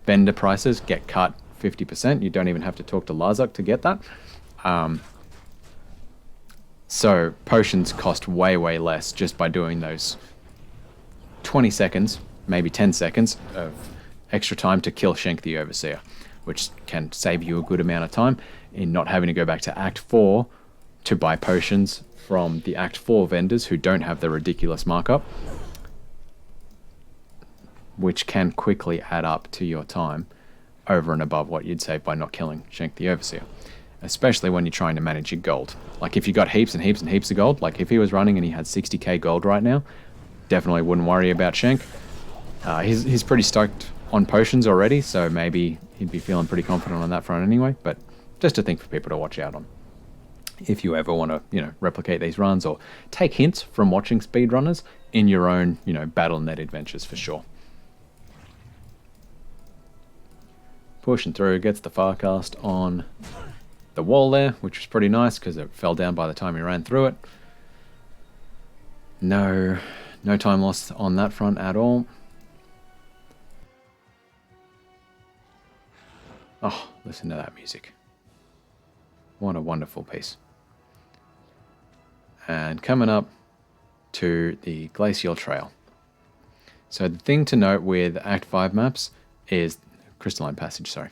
vendor prices get cut 50%. You don't even have to talk to Larzuk to get that. So potions cost way, way less just by doing those 20 seconds, maybe 10 seconds of extra time to kill Shank the Overseer, which can save you a good amount of time in not having to go back to Act 4 to buy potions from the Act 4 vendors who don't have the ridiculous markup, which can quickly add up to your time over and above what you'd save by not killing Shank the Overseer, especially when you're trying to manage your gold. Like if you got heaps and heaps and heaps of gold, like if he was running and he had 60k gold right now, definitely wouldn't worry about Shank. He's pretty stoked on potions already, so maybe he'd be feeling pretty confident on that front anyway, but just a thing for people to watch out on. If you ever want to, replicate these runs or take hints from watching speedrunners in your own, BattleNet adventures for sure. Pushing through, gets the Farcast on the wall there, which was pretty nice because it fell down by the time he ran through it. No time lost on that front at all. Oh, listen to that music. What a wonderful piece. And coming up to the Glacial Trail. So the thing to note with Act 5 maps is Crystalline Passage, sorry.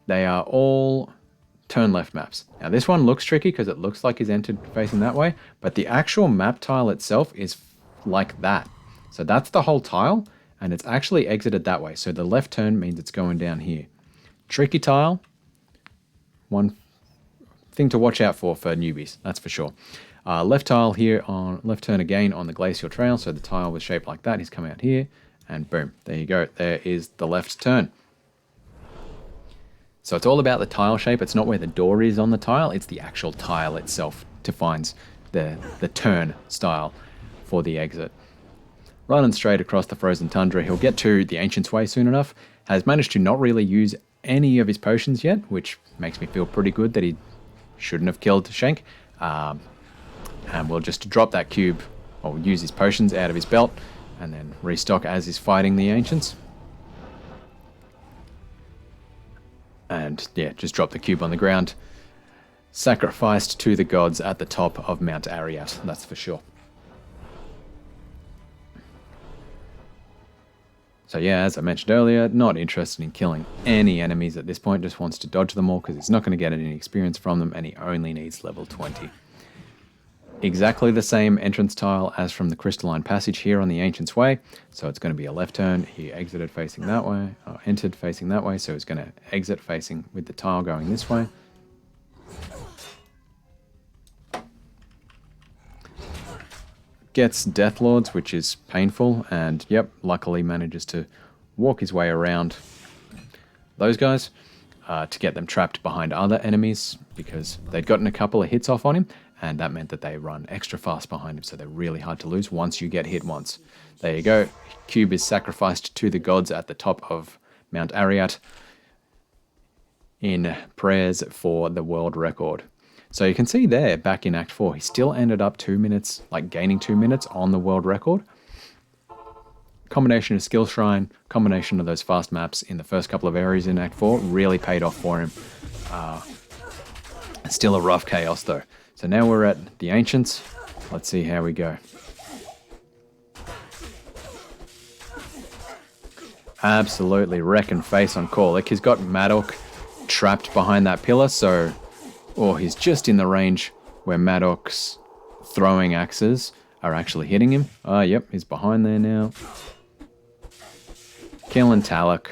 They are all turn left maps. Now this one looks tricky because it looks like he's entered facing that way, but the actual map tile itself is like that. So that's the whole tile, and it's actually exited that way. So the left turn means it's going down here. Tricky tile, one thing to watch out for newbies, that's for sure. Left tile here on left turn again on the Glacial Trail, so the tile was shaped like that. He's coming out here, and boom, there you go. There is the left turn. So it's all about the tile shape. It's not where the door is on the tile, it's the actual tile itself defines the turn style for the exit. Running straight across the frozen tundra, he'll get to the Ancient's Way soon enough. Has managed to not really use any of his potions yet, which makes me feel pretty good that he shouldn't have killed Shank. And we'll just drop that cube, or use his potions out of his belt, and then restock as he's fighting the Ancients. And yeah, just drop the cube on the ground. Sacrificed to the gods at the top of Mount Ariat, that's for sure. So yeah, as I mentioned earlier, not interested in killing any enemies at this point, just wants to dodge them all because he's not going to get any experience from them, and he only needs level 20. Exactly the same entrance tile as from the Crystalline Passage here on the Ancient's Way, so it's going to be a left turn. He exited facing that way, or entered facing that way, so he's going to exit facing with the tile going this way. Gets Death Lords, which is painful, and yep, luckily manages to walk his way around those guys to get them trapped behind other enemies because they'd gotten a couple of hits off on him, and that meant that they run extra fast behind him, so they're really hard to lose once you get hit once. There you go. Cube is sacrificed to the gods at the top of Mount Ariat in prayers for the world record. So you can see there, back in Act 4, he still ended up 2 minutes, like gaining 2 minutes on the world record. Combination of Skill Shrine, combination of those fast maps in the first couple of areas in Act 4 really paid off for him. Still a rough chaos though. So now we're at the Ancients. Let's see how we go. Absolutely wrecking face on Korlik. He's got Madok trapped behind that pillar, so... or he's just in the range where Madok's throwing axes are actually hitting him. Yep, he's behind there now. Killing Talak.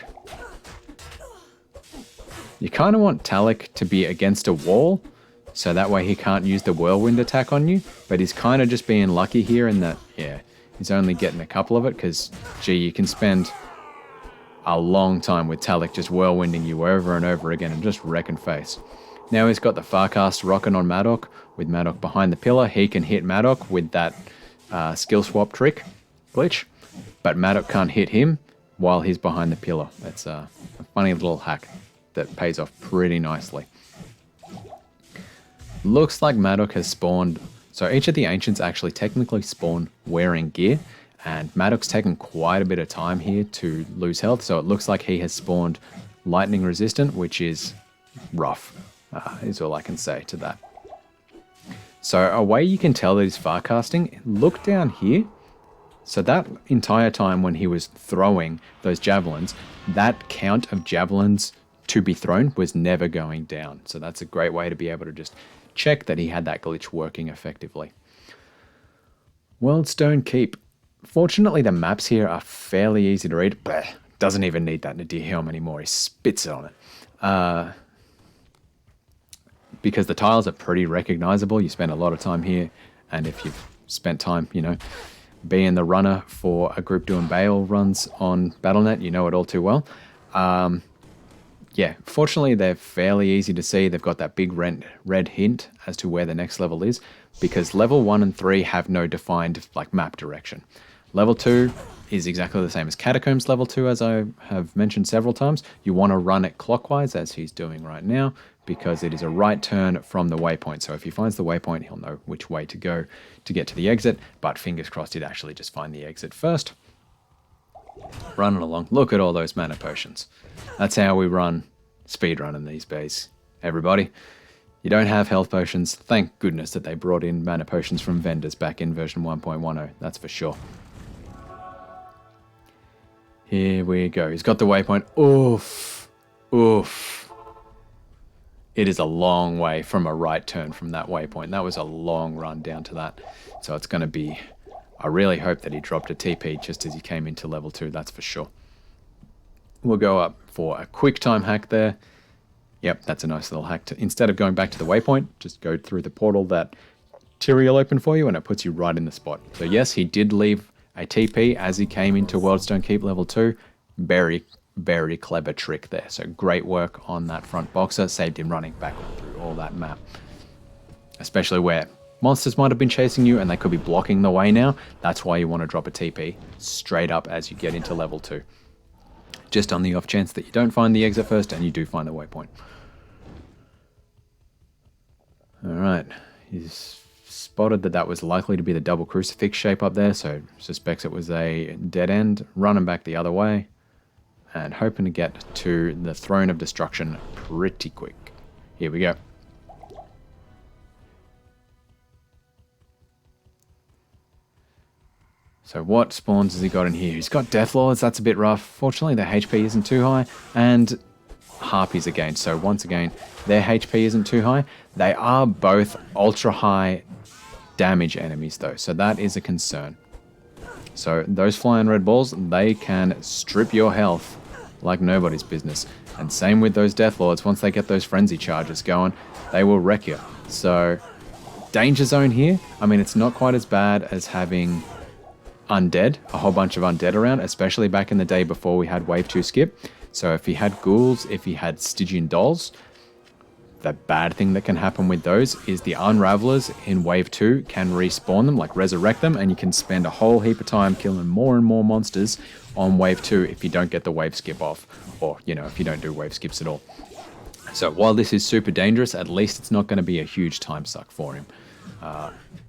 You kind of want Talak to be against a wall, so that way he can't use the whirlwind attack on you, but he's kind of just being lucky here in that, yeah, he's only getting a couple of it, because, gee, you can spend a long time with Talak just whirlwinding you over and over again and just wrecking face. Now he's got the Farcast rocking on Madok. With Madok behind the pillar, he can hit Madok with that skill swap trick glitch, but Madok can't hit him while he's behind the pillar. That's a funny little hack that pays off pretty nicely. Looks like Madok has spawned... so each of the Ancients actually technically spawn wearing gear, and Madok's taken quite a bit of time here to lose health, so it looks like he has spawned lightning resistant, which is rough. Is all I can say to that. So a way you can tell that he's farcasting, look down here. So that entire time when he was throwing those javelins, that count of javelins to be thrown was never going down. So that's a great way to be able to just check that he had that glitch working effectively. Worldstone Keep. Fortunately, the maps here are fairly easy to read. Bleh, doesn't even need that Nadir helm anymore. He spits it on it. Because the tiles are pretty recognizable. You spend a lot of time here, and if you've spent time, you know, being the runner for a group doing Bale runs on Battle.net, you know it all too well. Yeah, fortunately they're fairly easy to see. They've got that big red hint as to where the next level is, because level 1 and 3 have no defined like map direction. Level 2 is exactly the same as Catacombs level 2, as I have mentioned several times. You want to run it clockwise, as he's doing right now, because it is a right turn from the waypoint. So if he finds the waypoint, he'll know which way to go to get to the exit, but fingers crossed he'd actually just find the exit first. Running along. Look at all those mana potions. That's how we run speedrunning these days, everybody. You don't have health potions. Thank goodness that they brought in mana potions from vendors back in version 1.10. That's for sure. Here we go. He's got the waypoint. Oof. Oof. It is a long way from a right turn from that waypoint. That was a long run down to that. So it's going to be... I really hope that he dropped a TP just as he came into level 2, that's for sure. We'll go up for a quick time hack there. Yep, that's a nice little hack. Instead of going back to the waypoint, just go through the portal that Tyrael opened for you, and it puts you right in the spot. So yes, he did leave a TP as he came into Worldstone Keep level 2. Very, very clever trick there. So great work on that front boxer. Saved him running back through all that map. Especially where monsters might have been chasing you and they could be blocking the way now. That's why you want to drop a TP straight up as you get into level 2. Just on the off chance that you don't find the exit first and you do find the waypoint. Alright, he's spotted that that was likely to be the double crucifix shape up there, so suspects it was a dead end. Running back the other way and hoping to get to the Throne of Destruction pretty quick. Here we go. So what spawns has he got in here? He's got Deathlords, that's a bit rough. Fortunately, their HP isn't too high. And Harpies again. So once again, their HP isn't too high. They are both ultra high damage enemies though. So that is a concern. So those flying red balls, they can strip your health like nobody's business. And same with those Deathlords. Once they get those frenzy charges going, they will wreck you. So danger zone here. I mean, it's not quite as bad as having undead, a whole bunch of undead around, especially back in the day before we had wave 2 skip. So if he had ghouls, if he had Stygian dolls, the bad thing that can happen with those is the unravelers in wave 2 can respawn them, like resurrect them, and you can spend a whole heap of time killing more and more monsters on wave 2 if you don't get the wave skip off, or if you don't do wave skips at all. So while this is super dangerous, at least it's not going to be a huge time suck for him.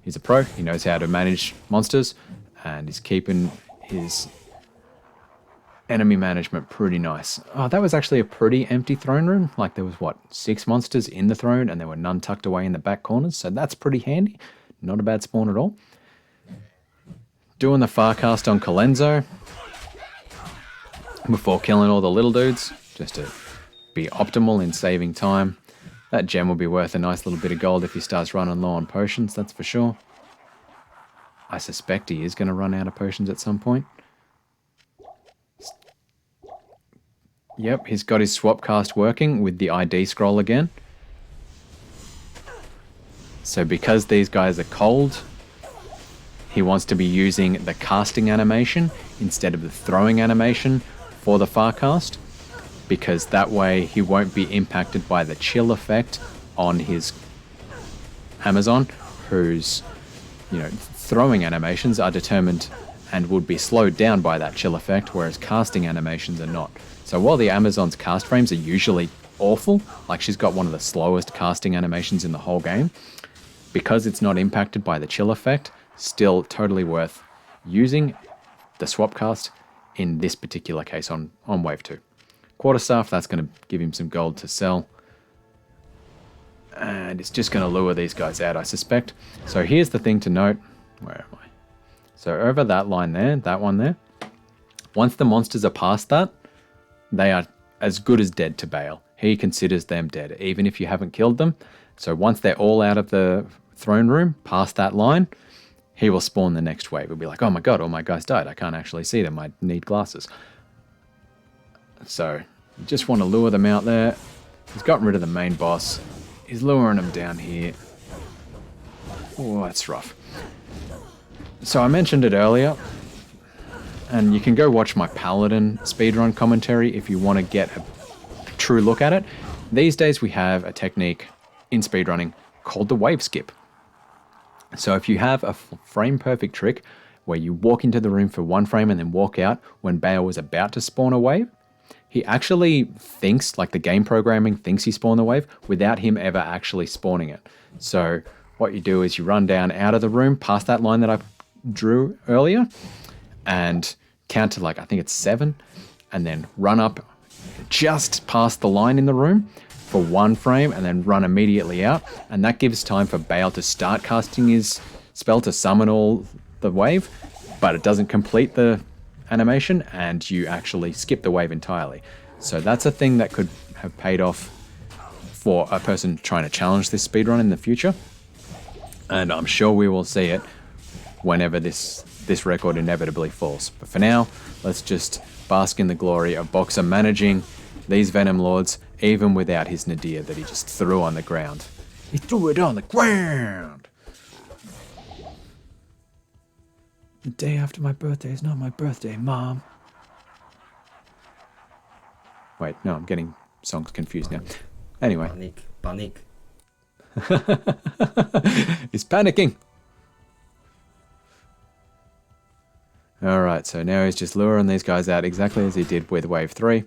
He's a pro, he knows how to manage monsters, and he's keeping his enemy management pretty nice. Oh, that was actually a pretty empty throne room. Like there was, 6 monsters in the throne, and there were none tucked away in the back corners, so that's pretty handy. Not a bad spawn at all. Doing the Farcast on Colenso before killing all the little dudes, just to be optimal in saving time. That gem will be worth a nice little bit of gold if he starts running low on potions, that's for sure. I suspect he is going to run out of potions at some point. Yep, he's got his swap cast working with the ID scroll again. So because these guys are cold, he wants to be using the casting animation instead of the throwing animation for the Farcast, because that way he won't be impacted by the chill effect on his Amazon, whose throwing animations are determined and would be slowed down by that chill effect, whereas casting animations are not. So while the Amazon's cast frames are usually awful, like she's got one of the slowest casting animations in the whole game, because it's not impacted by the chill effect, still totally worth using the swap cast in this particular case on wave 2. Quarterstaff, that's going to give him some gold to sell. And it's just going to lure these guys out, I suspect. So here's the thing to note. Where am I? So over that line there, that one there, once the monsters are past that, they are as good as dead to Bale. He considers them dead, even if you haven't killed them. So once they're all out of the throne room, past that line, he will spawn the next wave. He'll be like, oh my god, all my guys died. I can't actually see them. I need glasses. So you just want to lure them out there. He's gotten rid of the main boss. He's luring them down here. Oh, that's rough. So I mentioned it earlier, and you can go watch my Paladin speedrun commentary if you want to get a true look at it. These days we have a technique in speedrunning called the wave skip. So if you have a frame perfect trick where you walk into the room for 1 frame and then walk out when Bale was about to spawn a wave, he actually thinks, like the game programming thinks he spawned the wave without him ever actually spawning it. So what you do is you run down out of the room past that line that I drew earlier and count to I think it's 7, and then run up just past the line in the room for 1 frame and then run immediately out, and that gives time for Bale to start casting his spell to summon all the wave, but it doesn't complete the animation and you actually skip the wave entirely. So that's a thing that could have paid off for a person trying to challenge this speedrun in the future, and I'm sure we will see it whenever this record inevitably falls. But for now, let's just bask in the glory of Bokser managing these Venom Lords even without his Nadir that he just threw on the ground. He threw it on the ground! The day after my birthday is not my birthday, Mom. Wait, no, I'm getting songs confused now. Anyway. Panic. He's panicking! Alright, so now he's just luring these guys out exactly as he did with Wave 3.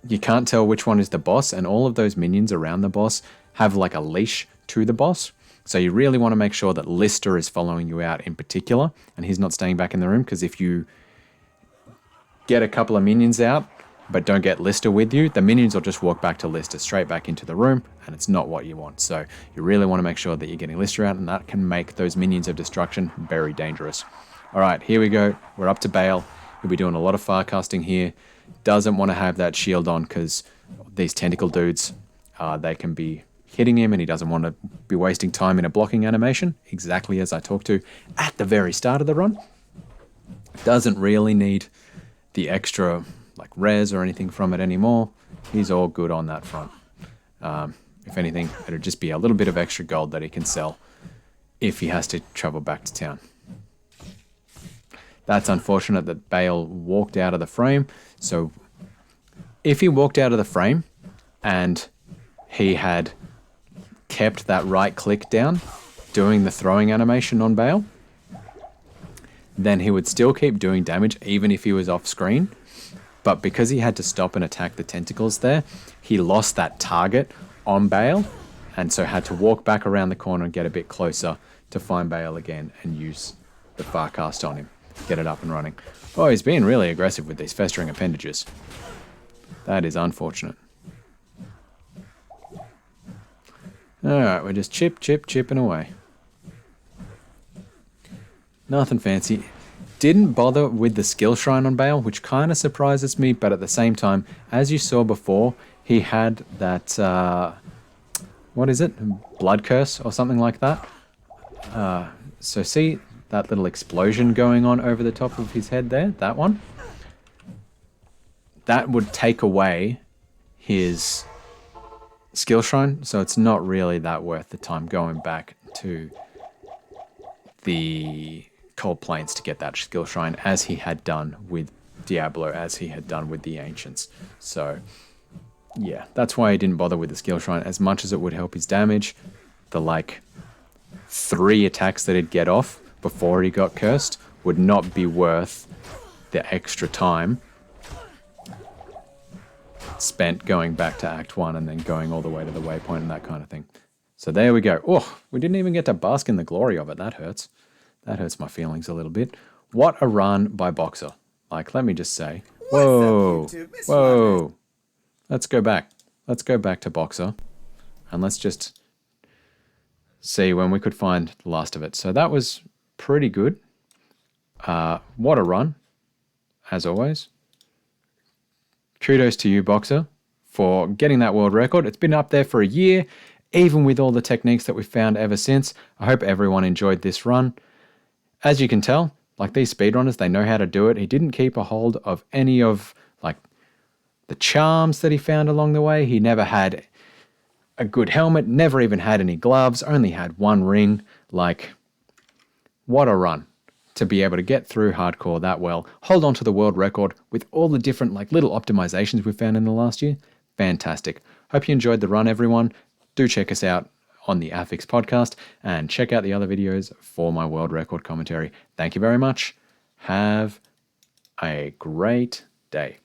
You can't tell which one is the boss, and all of those minions around the boss have like a leash to the boss. So you really want to make sure that Lister is following you out in particular, and he's not staying back in the room, because if you get a couple of minions out, but don't get Lister with you, the minions will just walk back to Lister, straight back into the room, and it's not what you want. So you really want to make sure that you're getting Lister out, and that can make those minions of destruction very dangerous. All right, here we go. We're up to Bale. He'll be doing a lot of far casting here. Doesn't want to have that shield on because these tentacle dudes, they can be hitting him, and he doesn't want to be wasting time in a blocking animation, exactly as I talked to at the very start of the run. Doesn't really need the extra like res or anything from it anymore. He's all good on that front. If anything, it'll just be a little bit of extra gold that he can sell if he has to travel back to town. That's unfortunate that Bale walked out of the frame. So if he walked out of the frame and he had kept that right click down doing the throwing animation on Bale, then he would still keep doing damage even if he was off screen. But because he had to stop and attack the tentacles there, he lost that target on Bale, and so had to walk back around the corner and get a bit closer to find Bale again and use the far cast on him. Get it up and running. Oh, he's being really aggressive with these festering appendages. That is unfortunate. Alright, we're just chipping away. Nothing fancy. Didn't bother with the skill shrine on Bale, which kind of surprises me, but at the same time, as you saw before, he had that, what is it? Blood curse or something like that. So see that little explosion going on over the top of his head there? That one? That would take away his skill shrine, so it's not really that worth the time going back to the Cold Plains to get that skill shrine, as he had done with Diablo, as he had done with the Ancients. So yeah, that's why he didn't bother with the skill shrine as much as it would help his damage. The like 3 attacks that he'd get off before he got cursed would not be worth the extra time spent going back to Act 1 and then going all the way to the waypoint and that kind of thing. So there we go. Oh, we didn't even get to bask in the glory of it. That hurts. That hurts my feelings a little bit. What a run by Boxer. Like, let me just say. Whoa. Whoa. Let's go back. Let's go back to Boxer. And let's just see when we could find the last of it. So that was pretty good. What a run, as always. Kudos to you, Boxer, for getting that world record. It's been up there for a year, even with all the techniques that we've found ever since. I hope everyone enjoyed this run. As you can tell, like these speedrunners, they know how to do it. He didn't keep a hold of any of like the charms that he found along the way. He never had a good helmet, never even had any gloves, only had 1 ring. Like, what a run to be able to get through hardcore that well, hold on to the world record with all the different like little optimizations we've found in the last year. Fantastic. Hope you enjoyed the run, everyone. Do check us out on the Affix podcast and check out the other videos for my world record commentary. Thank you very much. Have a great day.